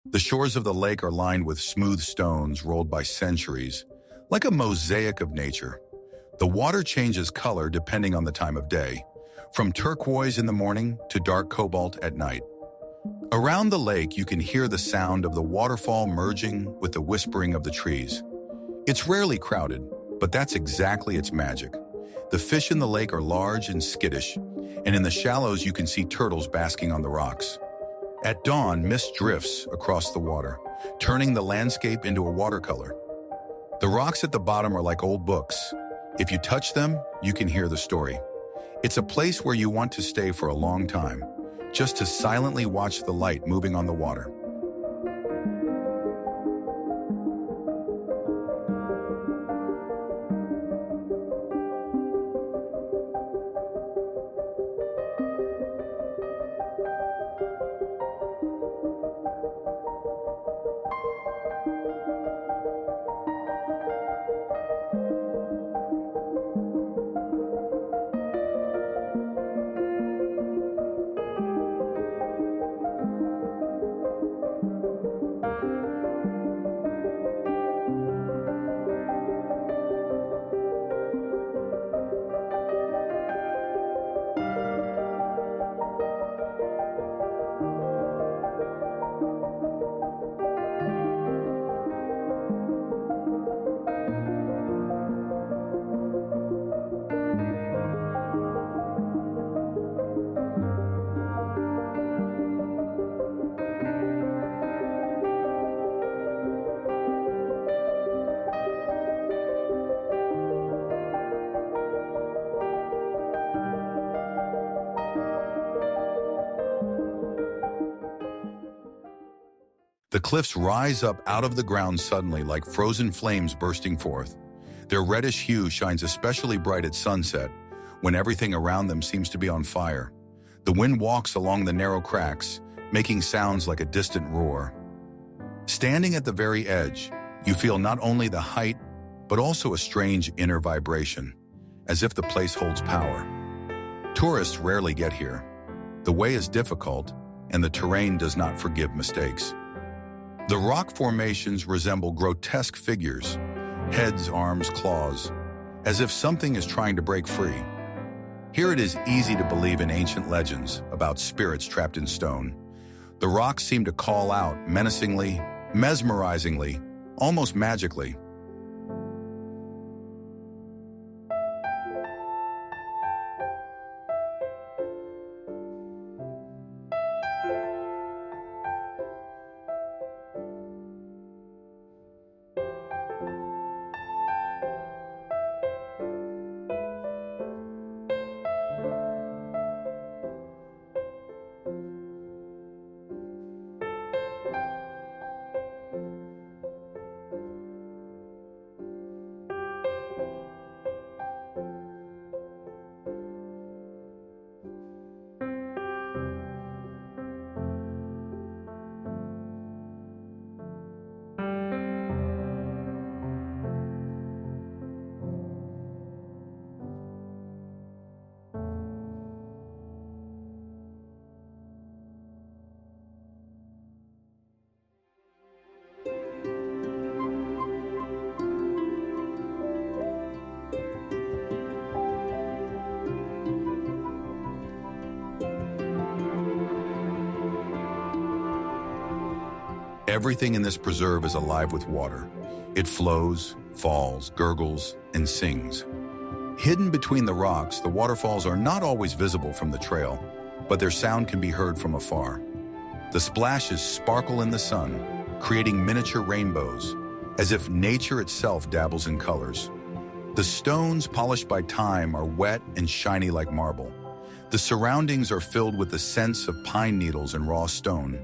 The shores of the lake are lined with smooth stones rolled by centuries, like a mosaic of nature. The water changes color depending on the time of day, from turquoise in the morning to dark cobalt at night. Around the lake, you can hear the sound of the waterfall merging with the whispering of the trees. It's rarely crowded, but that's exactly its magic. The fish in the lake are large and skittish, and in the shallows you can see turtles basking on the rocks. At dawn, mist drifts across the water, turning the landscape into a watercolor. The rocks at the bottom are like old books. If you touch them, you can hear the story. It's a place where you want to stay for a long time, just to silently watch the light moving on the water. The cliffs rise up out of the ground suddenly like frozen flames bursting forth. Their reddish hue shines especially bright at sunset, when everything around them seems to be on fire. The wind walks along the narrow cracks, making sounds like a distant roar. Standing at the very edge, you feel not only the height, but also a strange inner vibration, as if the place holds power. Tourists rarely get here. The way is difficult, and the terrain does not forgive mistakes. The rock formations resemble grotesque figures, heads, arms, claws, as if something is trying to break free. Here it is easy to believe in ancient legends about spirits trapped in stone. The rocks seem to call out menacingly, mesmerizingly, almost magically. Everything in this preserve is alive with water. It flows, falls, gurgles, and sings. Hidden between the rocks, the waterfalls are not always visible from the trail, but their sound can be heard from afar. The splashes sparkle in the sun, creating miniature rainbows, as if nature itself dabbles in colors. The stones, polished by time, are wet and shiny like marble. The surroundings are filled with the scents of pine needles and raw stone,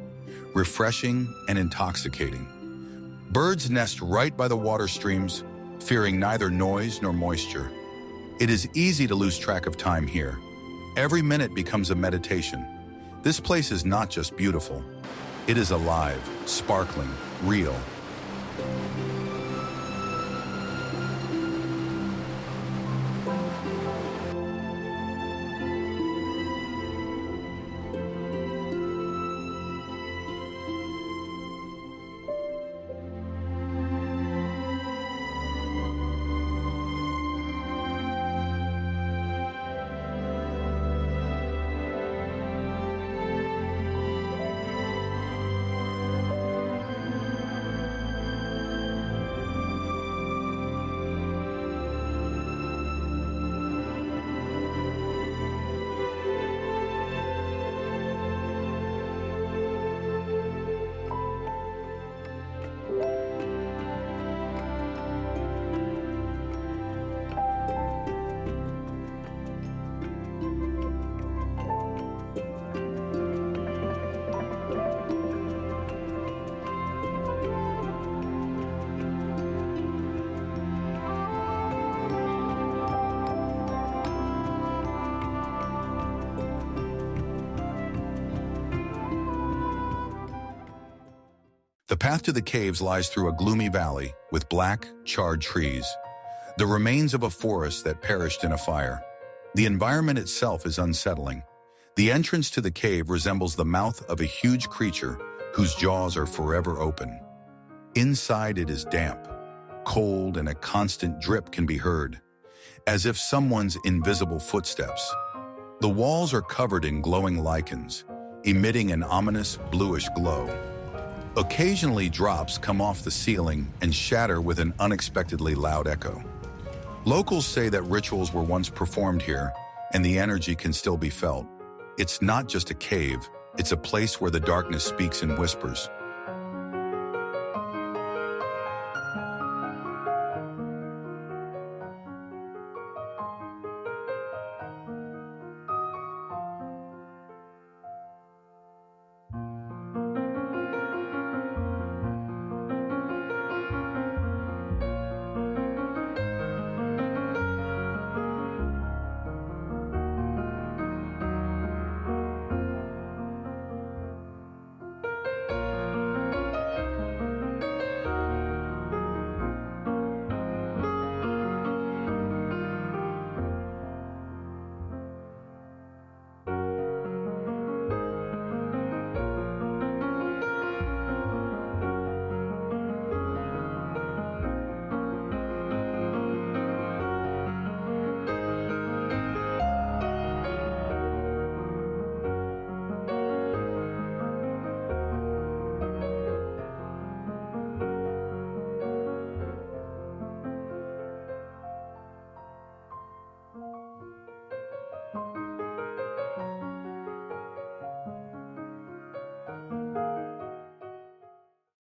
refreshing and intoxicating. Birds nest right by the water streams, fearing neither noise nor moisture. It is easy to lose track of time here. Every minute becomes a meditation. This place is not just beautiful. It is alive, sparkling, real. The path to the caves lies through a gloomy valley with black, charred trees, the remains of a forest that perished in a fire. The environment itself is unsettling. The entrance to the cave resembles the mouth of a huge creature whose jaws are forever open. Inside it is damp, cold, and a constant drip can be heard, as if someone's invisible footsteps. The walls are covered in glowing lichens, emitting an ominous bluish glow. Occasionally, drops come off the ceiling and shatter with an unexpectedly loud echo. Locals say that rituals were once performed here, and the energy can still be felt. It's not just a cave, it's a place where the darkness speaks in whispers.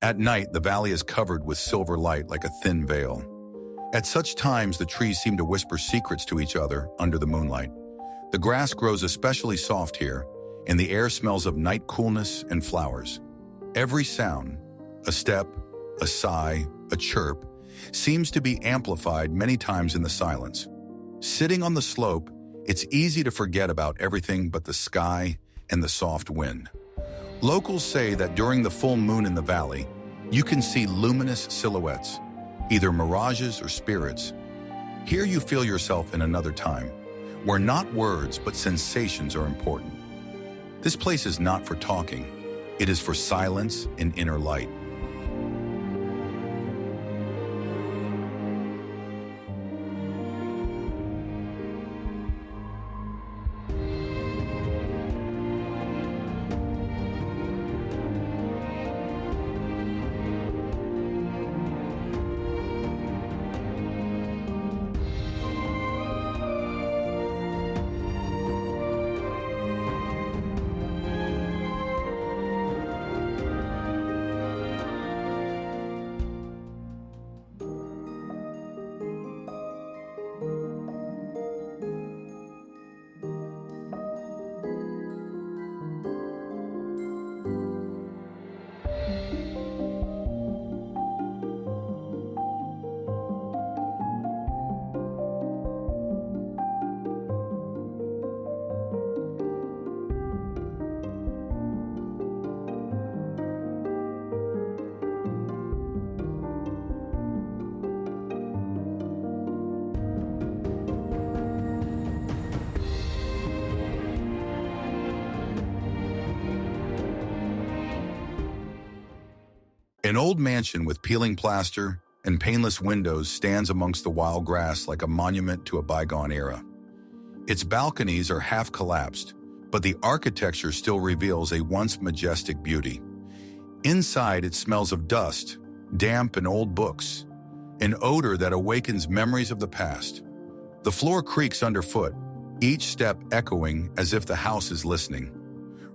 At night, the valley is covered with silver light like a thin veil. At such times, the trees seem to whisper secrets to each other under the moonlight. The grass grows especially soft here, and the air smells of night coolness and flowers. Every sound, a step, a sigh, a chirp, seems to be amplified many times in the silence. Sitting on the slope, it's easy to forget about everything but the sky and the soft wind. Locals say that during the full moon in the valley, you can see luminous silhouettes, either mirages or spirits. Here you feel yourself in another time, where not words but sensations are important. This place is not for talking, it is for silence and inner light. An old mansion with peeling plaster and paneless windows stands amongst the wild grass like a monument to a bygone era. Its balconies are half collapsed, but the architecture still reveals a once majestic beauty. Inside, it smells of dust, damp, and old books, an odor that awakens memories of the past. The floor creaks underfoot, each step echoing as if the house is listening.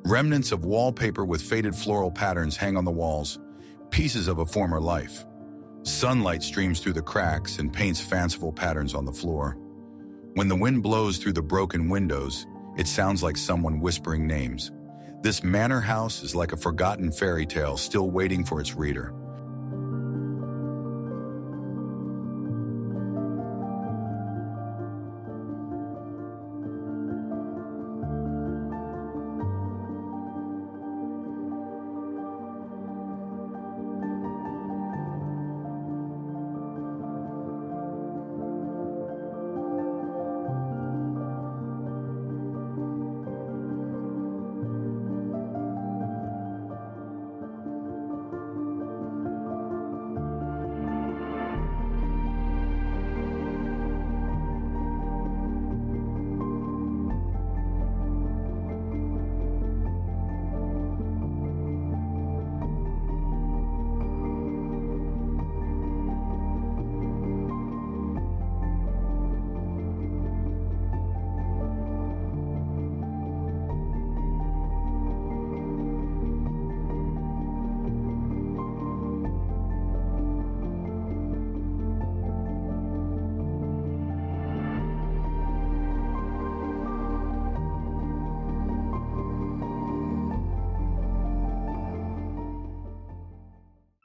Remnants of wallpaper with faded floral patterns hang on the walls, pieces of a former life. Sunlight streams through the cracks and paints fanciful patterns on the floor. When the wind blows through the broken windows, it sounds like someone whispering names. This manor house is like a forgotten fairy tale still waiting for its reader.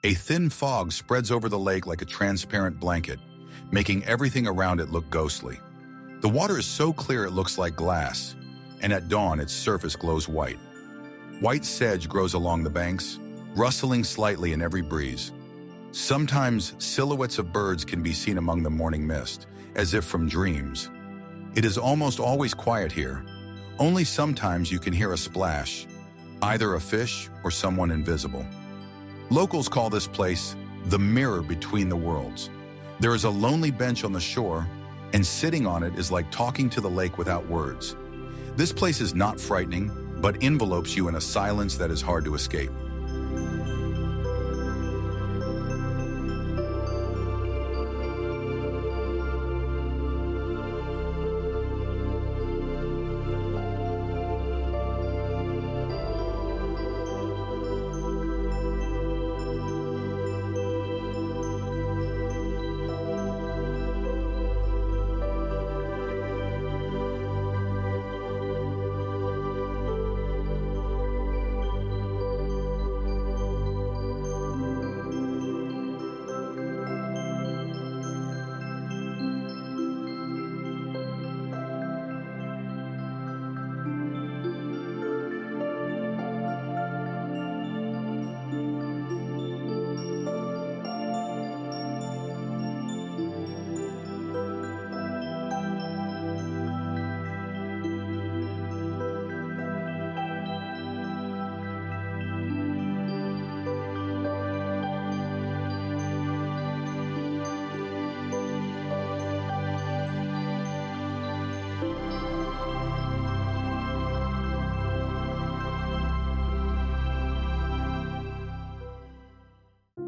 A thin fog spreads over the lake like a transparent blanket, making everything around it look ghostly. The water is so clear it looks like glass, and at dawn its surface glows white. White sedge grows along the banks, rustling slightly in every breeze. Sometimes silhouettes of birds can be seen among the morning mist, as if from dreams. It is almost always quiet here. Only sometimes you can hear a splash, either a fish or someone invisible. Locals call this place the mirror between the worlds. There is a lonely bench on the shore, and sitting on it is like talking to the lake without words. This place is not frightening, but envelopes you in a silence that is hard to escape.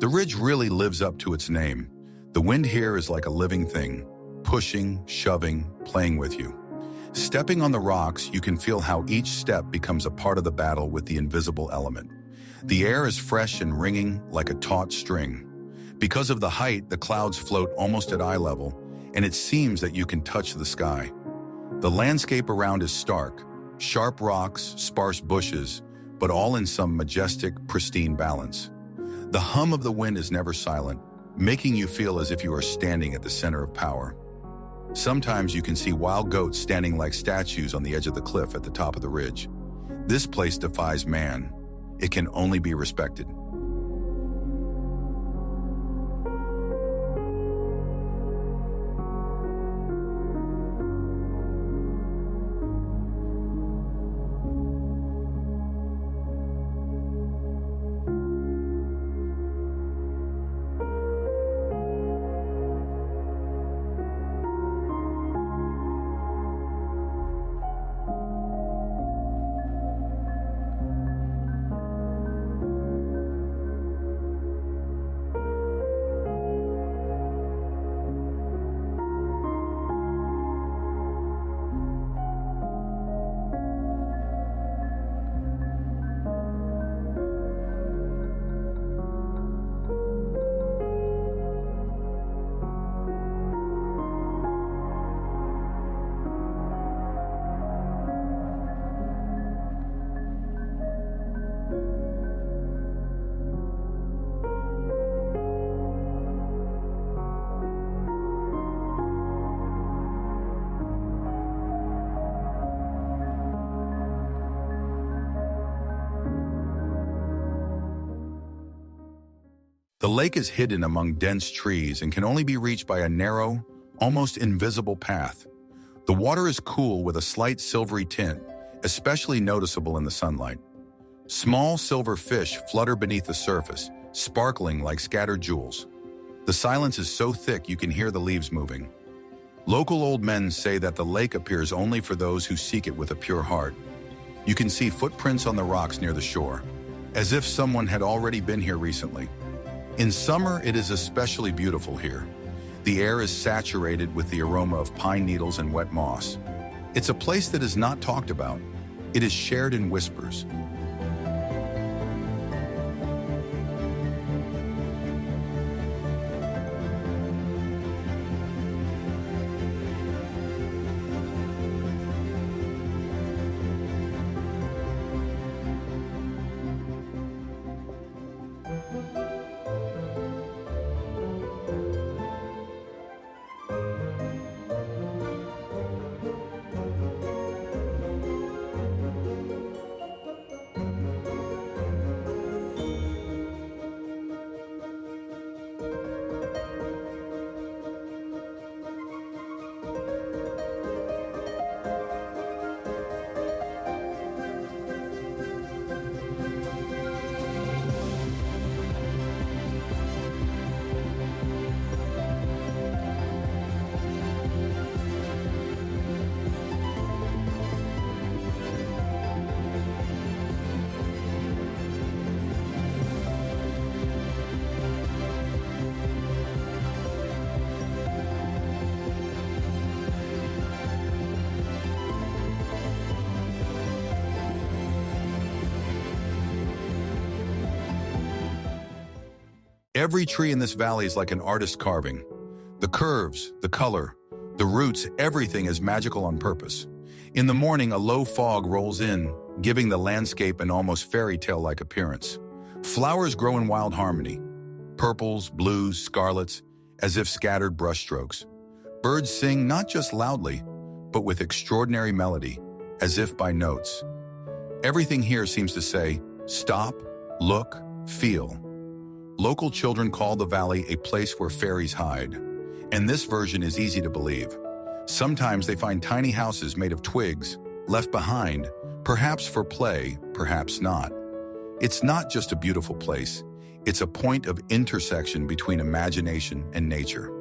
The ridge really lives up to its name. The wind here is like a living thing, pushing, shoving, playing with you. Stepping on the rocks, you can feel how each step becomes a part of the battle with the invisible element. The air is fresh and ringing like a taut string. Because of the height, the clouds float almost at eye level, and it seems that you can touch the sky. The landscape around is stark, sharp rocks, sparse bushes, but all in some majestic, pristine balance. The hum of the wind is never silent, making you feel as if you are standing at the center of power. Sometimes you can see wild goats standing like statues on the edge of the cliff at the top of the ridge. This place defies man. It can only be respected. The lake is hidden among dense trees and can only be reached by a narrow, almost invisible path. The water is cool with a slight silvery tint, especially noticeable in the sunlight. Small silver fish flutter beneath the surface, sparkling like scattered jewels. The silence is so thick you can hear the leaves moving. Local old men say that the lake appears only for those who seek it with a pure heart. You can see footprints on the rocks near the shore, as if someone had already been here recently. In summer, it is especially beautiful here. The air is saturated with the aroma of pine needles and wet moss. It's a place that is not talked about. It is shared in whispers. Every tree in this valley is like an artist's carving. The curves, the color, the roots, everything is magical on purpose. In the morning, a low fog rolls in, giving the landscape an almost fairy tale-like appearance. Flowers grow in wild harmony, purples, blues, scarlets, as if scattered brushstrokes. Birds sing not just loudly, but with extraordinary melody, as if by notes. Everything here seems to say, stop, look, feel. Local children call the valley a place where fairies hide, and this version is easy to believe. Sometimes they find tiny houses made of twigs, left behind, perhaps for play, perhaps not. It's not just a beautiful place, it's a point of intersection between imagination and nature.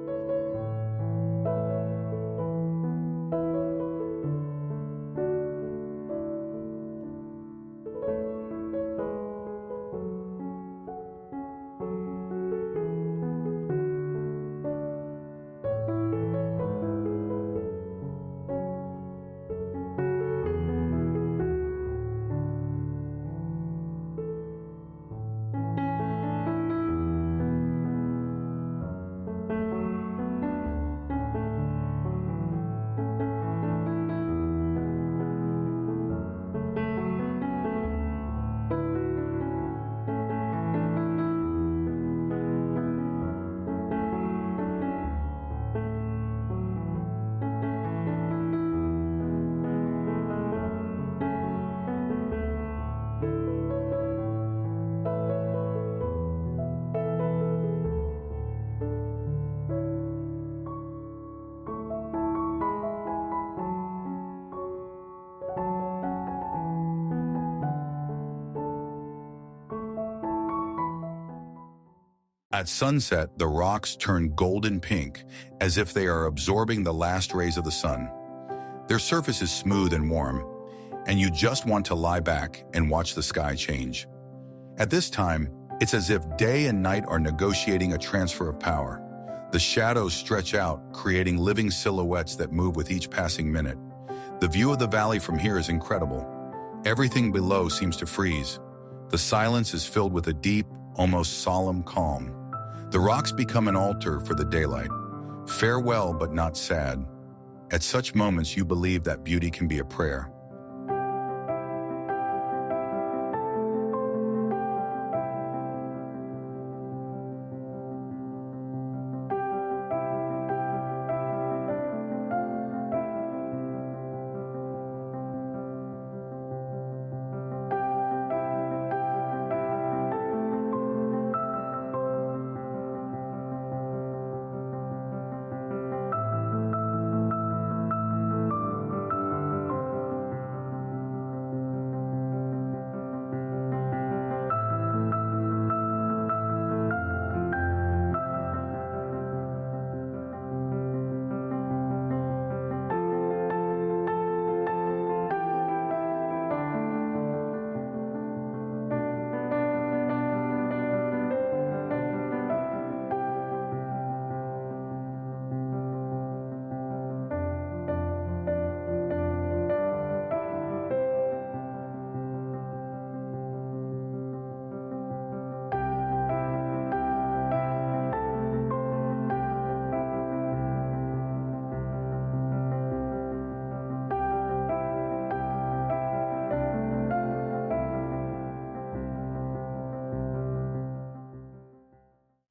At sunset, the rocks turn golden pink, as if they are absorbing the last rays of the sun. Their surface is smooth and warm, and you just want to lie back and watch the sky change. At this time, it's as if day and night are negotiating a transfer of power. The shadows stretch out, creating living silhouettes that move with each passing minute. The view of the valley from here is incredible. Everything below seems to freeze. The silence is filled with a deep, almost solemn calm. The rocks become an altar for the daylight. Farewell, but not sad. At such moments, you believe that beauty can be a prayer.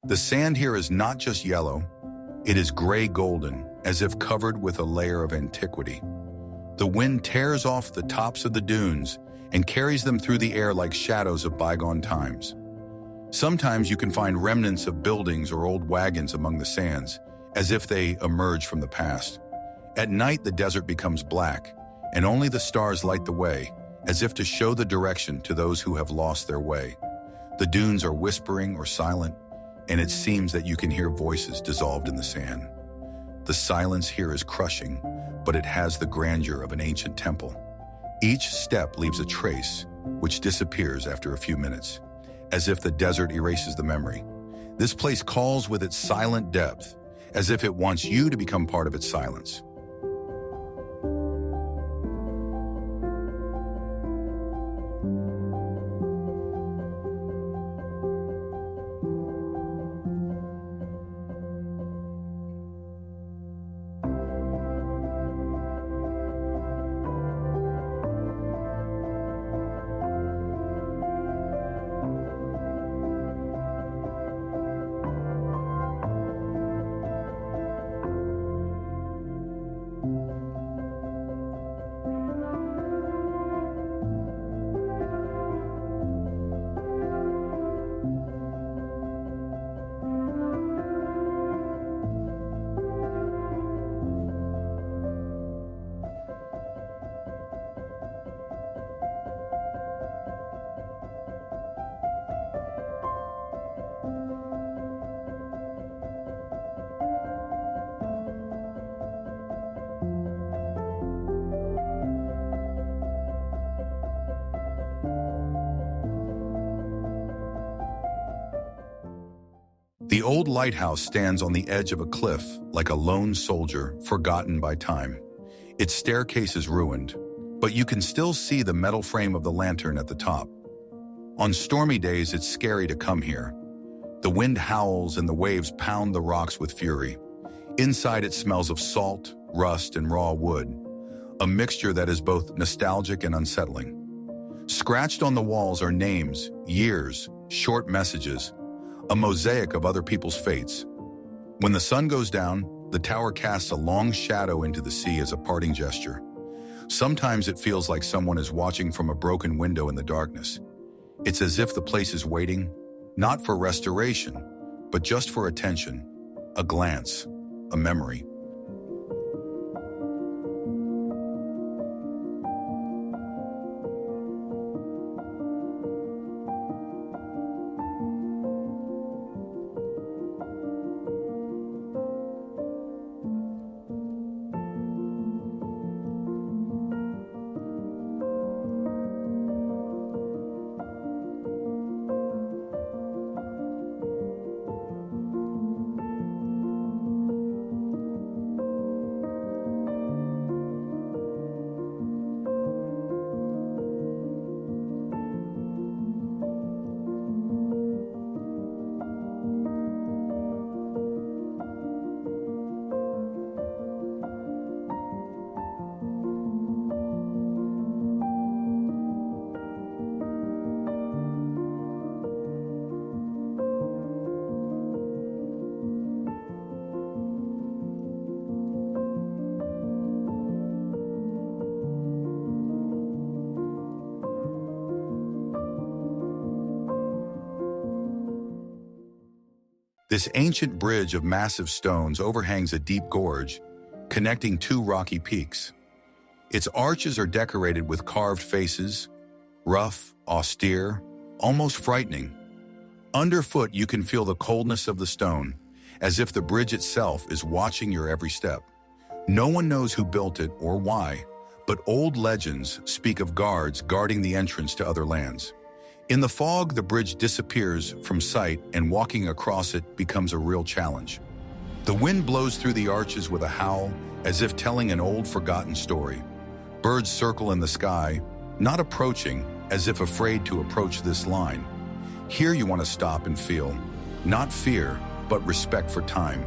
The sand here is not just yellow, it is gray-golden, as if covered with a layer of antiquity. The wind tears off the tops of the dunes and carries them through the air like shadows of bygone times. Sometimes you can find remnants of buildings or old wagons among the sands, as if they emerge from the past. At night, the desert becomes black, and only the stars light the way, as if to show the direction to those who have lost their way. The dunes are whispering or silent, and it seems that you can hear voices dissolved in the sand. The silence here is crushing, but it has the grandeur of an ancient temple. Each step leaves a trace, which disappears after a few minutes, as if the desert erases the memory. This place calls with its silent depth, as if it wants you to become part of its silence. The old lighthouse stands on the edge of a cliff like a lone soldier forgotten by time. Its staircase is ruined, but you can still see the metal frame of the lantern at the top. On stormy days, it's scary to come here. The wind howls and the waves pound the rocks with fury. Inside, it smells of salt, rust, and raw wood, a mixture that is both nostalgic and unsettling. Scratched on the walls are names, years, short messages, a mosaic of other people's fates. When the sun goes down, the tower casts a long shadow into the sea as a parting gesture. Sometimes it feels like someone is watching from a broken window in the darkness. It's as if the place is waiting, not for restoration, but just for attention, a glance, a memory. This ancient bridge of massive stones overhangs a deep gorge, connecting two rocky peaks. Its arches are decorated with carved faces, rough, austere, almost frightening. Underfoot, you can feel the coldness of the stone, as if the bridge itself is watching your every step. No one knows who built it or why, but old legends speak of guards guarding the entrance to other lands. In the fog, the bridge disappears from sight, and walking across it becomes a real challenge. The wind blows through the arches with a howl, as if telling an old forgotten story. Birds circle in the sky, not approaching, as if afraid to approach this line. Here you want to stop and feel, not fear, but respect for time.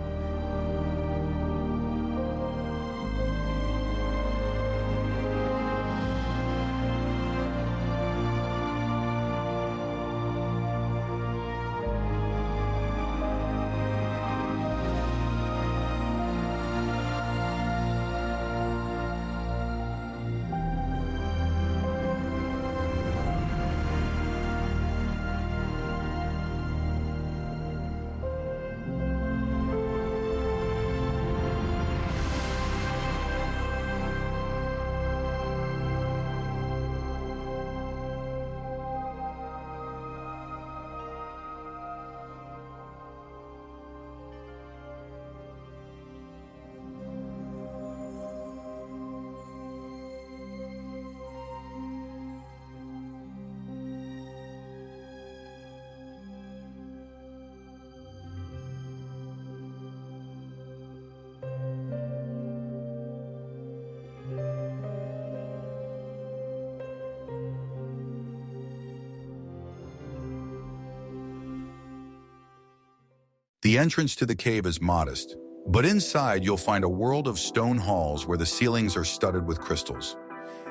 The entrance to the cave is modest, but inside you'll find a world of stone halls where the ceilings are studded with crystals.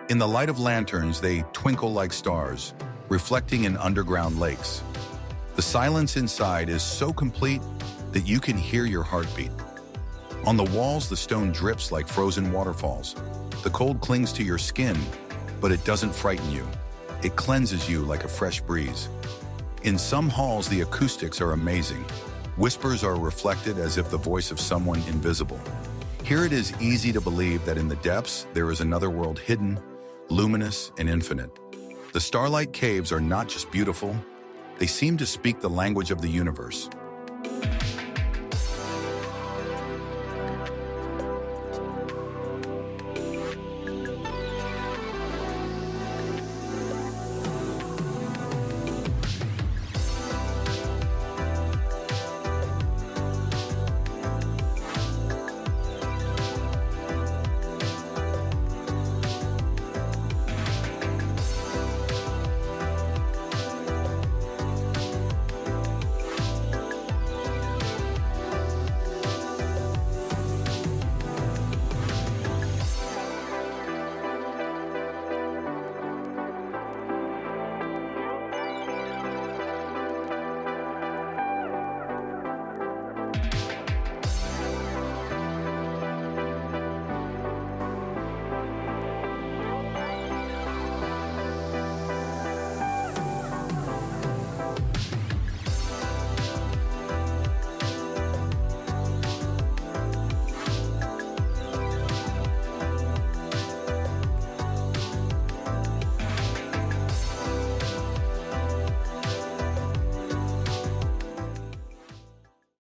In the light of lanterns, they twinkle like stars, reflecting in underground lakes. The silence inside is so complete that you can hear your heartbeat. On the walls, the stone drips like frozen waterfalls. The cold clings to your skin, but it doesn't frighten you. It cleanses you like a fresh breeze. In some halls, the acoustics are amazing. Whispers are reflected as if the voice of someone invisible. Here it is easy to believe that in the depths there is another world hidden, luminous, and infinite. The starlight caves are not just beautiful, they seem to speak the language of the universe.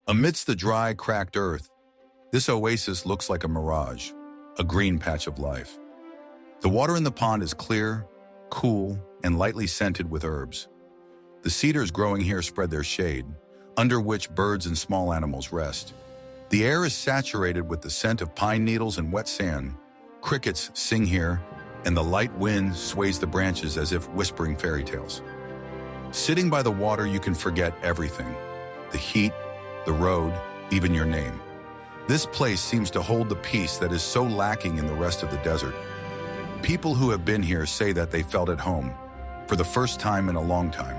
Amidst the dry, cracked earth, this oasis looks like a mirage, a green patch of life. The water in the pond is clear, cool, and lightly scented with herbs. The cedars growing here spread their shade, under which birds and small animals rest. The air is saturated with the scent of pine needles and wet sand. Crickets sing here, and the light wind sways the branches as if whispering fairy tales. Sitting by the water, you can forget everything: the heat, the road, even your name. This place seems to hold the peace that is so lacking in the rest of the desert. People who have been here say that they felt at home, for the first time in a long time.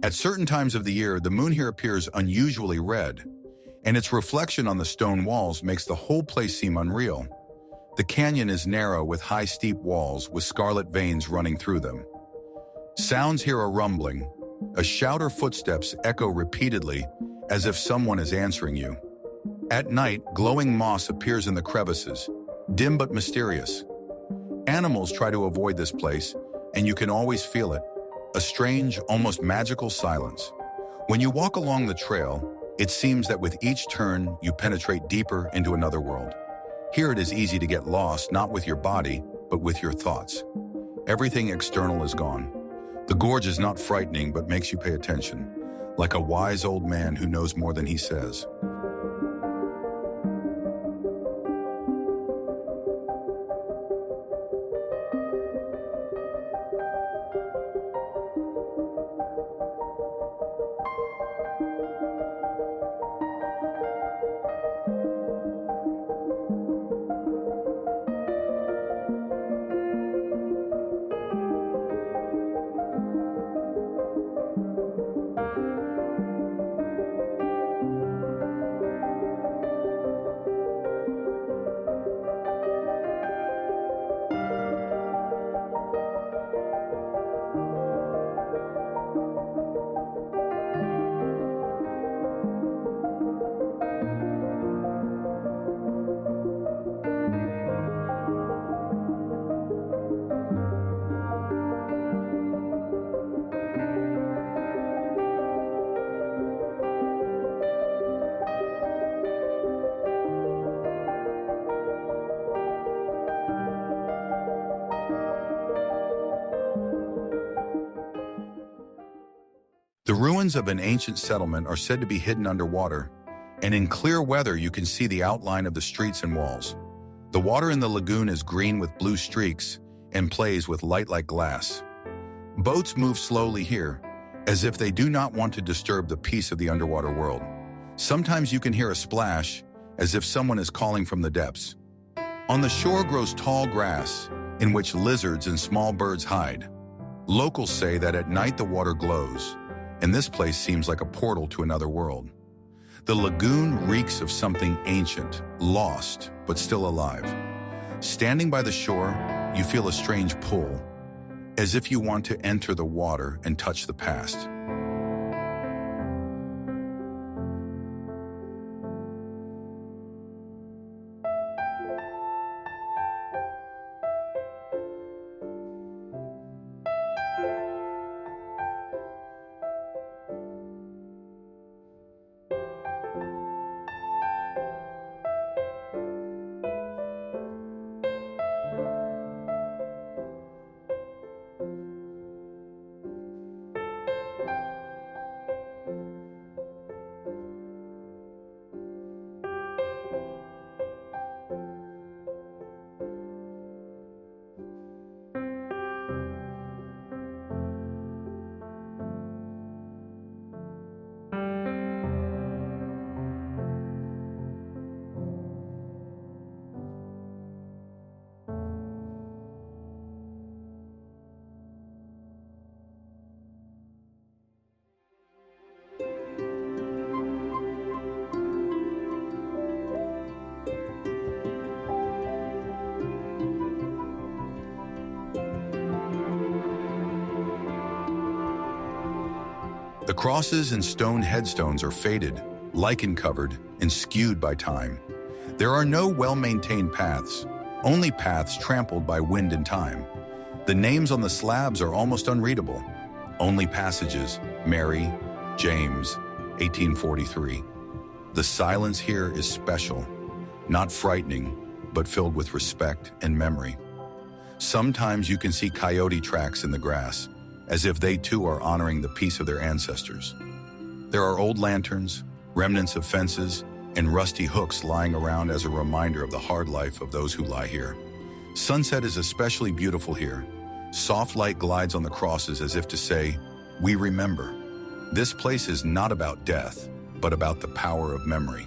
At certain times of the year, the moon here appears unusually red, and its reflection on the stone walls makes the whole place seem unreal. The canyon is narrow with high steep walls with scarlet veins running through them. Sounds here are rumbling. A shout or footsteps echo repeatedly as if someone is answering you. At night, glowing moss appears in the crevices, dim but mysterious. Animals try to avoid this place, and you can always feel it. A strange, almost magical silence. When you walk along the trail, it seems that with each turn, you penetrate deeper into another world. Here it is easy to get lost, not with your body, but with your thoughts. Everything external is gone. The gorge is not frightening, but makes you pay attention, like a wise old man who knows more than he says. The ruins of an ancient settlement are said to be hidden underwater, and in clear weather you can see the outline of the streets and walls. The water in the lagoon is green with blue streaks and plays with light like glass. Boats move slowly here, as if they do not want to disturb the peace of the underwater world. Sometimes you can hear a splash, as if someone is calling from the depths. On the shore grows tall grass, in which lizards and small birds hide. Locals say that at night the water glows, and this place seems like a portal to another world. The lagoon reeks of something ancient, lost, but still alive. Standing by the shore, you feel a strange pull, as if you want to enter the water and touch the past. The crosses and stone headstones are faded, lichen-covered, and skewed by time. There are no well-maintained paths, only paths trampled by wind and time. The names on the slabs are almost unreadable. Only passages: Mary, James, 1843. The silence here is special, not frightening, but filled with respect and memory. Sometimes you can see coyote tracks in the grass, as if they too are honoring the peace of their ancestors. There are old lanterns, remnants of fences, and rusty hooks lying around as a reminder of the hard life of those who lie here. Sunset is especially beautiful here. Soft light glides on the crosses as if to say, "We remember." This place is not about death, but about the power of memory.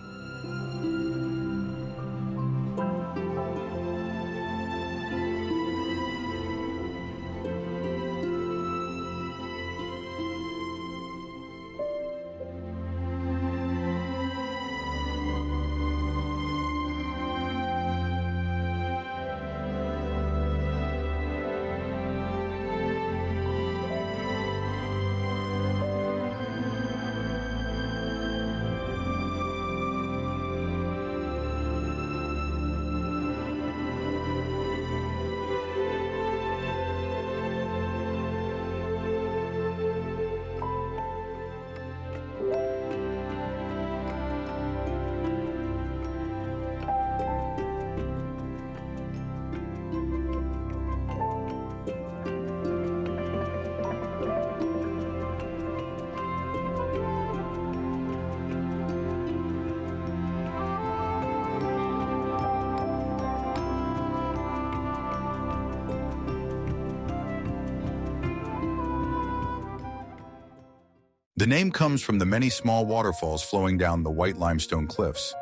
The name comes from the many small waterfalls flowing down the white limestone cliffs.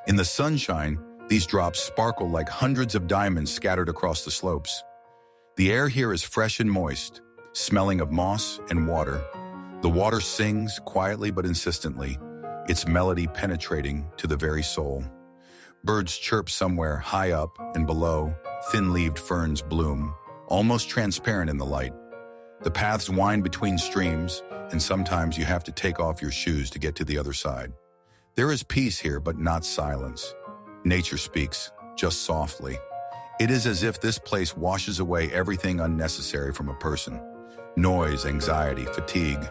In the sunshine, these drops sparkle like hundreds of diamonds scattered across the slopes. The air here is fresh and moist, smelling of moss and water. The water sings quietly but insistently, its melody penetrating to the very soul. Birds chirp somewhere high up, and below, thin-leaved ferns bloom, almost transparent in the light. The paths wind between streams, and sometimes you have to take off your shoes to get to the other side. There is peace here, but not silence. Nature speaks, just softly. It is as if this place washes away everything unnecessary from a person: noise, anxiety, fatigue.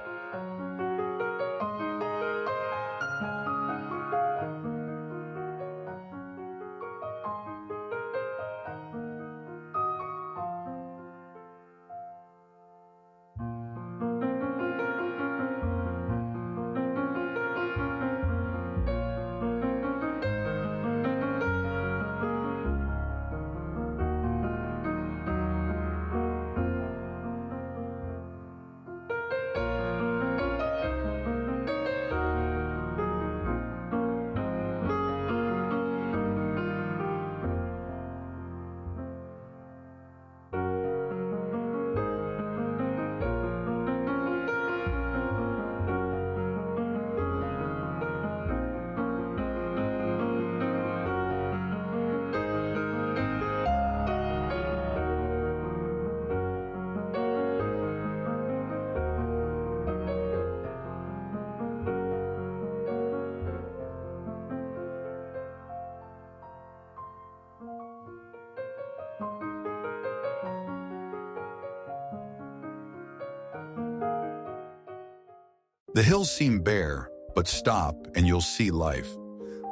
The hills seem bare, but stop and you'll see life.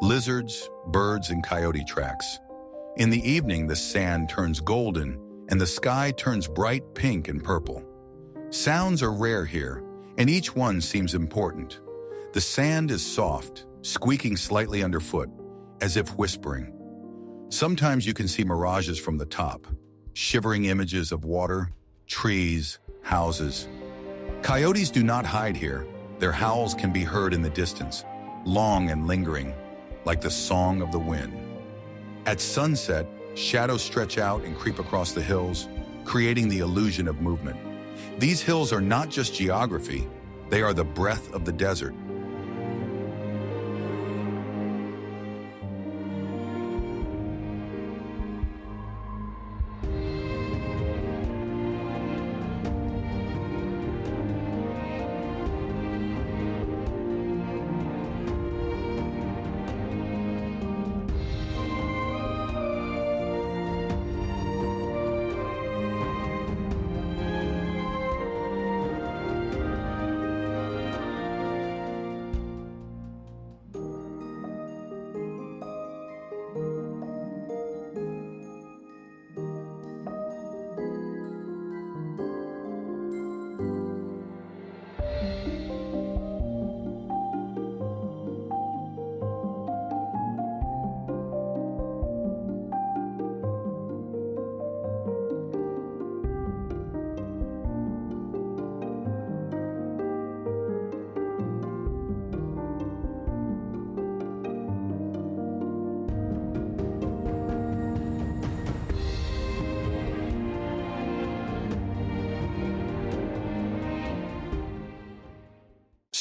Lizards, birds, and coyote tracks. In the evening, the sand turns golden and the sky turns bright pink and purple. Sounds are rare here, and each one seems important. The sand is soft, squeaking slightly underfoot, as if whispering. Sometimes you can see mirages from the top, shivering images of water, trees, houses. Coyotes do not hide here. Their howls can be heard in the distance, long and lingering, like the song of the wind. At sunset, shadows stretch out and creep across the hills, creating the illusion of movement. These hills are not just geography, they are the breath of the desert.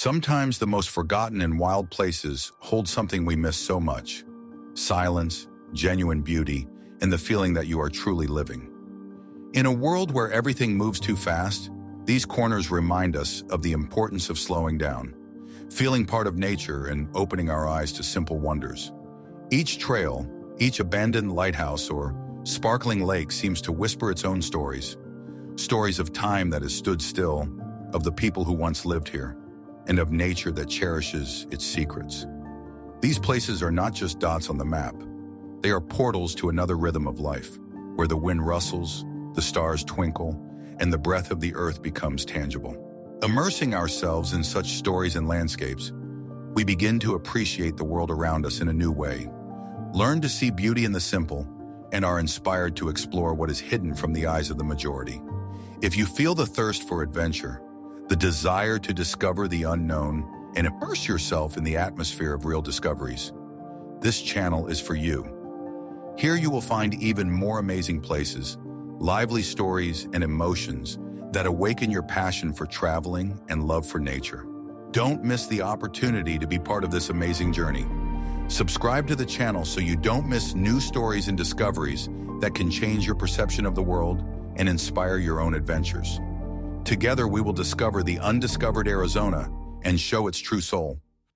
Sometimes the most forgotten and wild places hold something we miss so much: silence, genuine beauty, and the feeling that you are truly living. In a world where everything moves too fast, these corners remind us of the importance of slowing down, feeling part of nature, and opening our eyes to simple wonders. Each trail, each abandoned lighthouse or sparkling lake seems to whisper its own stories. Stories of time that has stood still, of the people who once lived here, and of nature that cherishes its secrets. These places are not just dots on the map. They are portals to another rhythm of life, where the wind rustles, the stars twinkle, and the breath of the earth becomes tangible. Immersing ourselves in such stories and landscapes, we begin to appreciate the world around us in a new way, learn to see beauty in the simple, and are inspired to explore what is hidden from the eyes of the majority. If you feel the thirst for adventure, the desire to discover the unknown, and immerse yourself in the atmosphere of real discoveries, this channel is for you. Here you will find even more amazing places, lively stories, and emotions that awaken your passion for traveling and love for nature. Don't miss the opportunity to be part of this amazing journey. Subscribe to the channel so you don't miss new stories and discoveries that can change your perception of the world and inspire your own adventures. Together we will discover the undiscovered Arizona and show its true soul.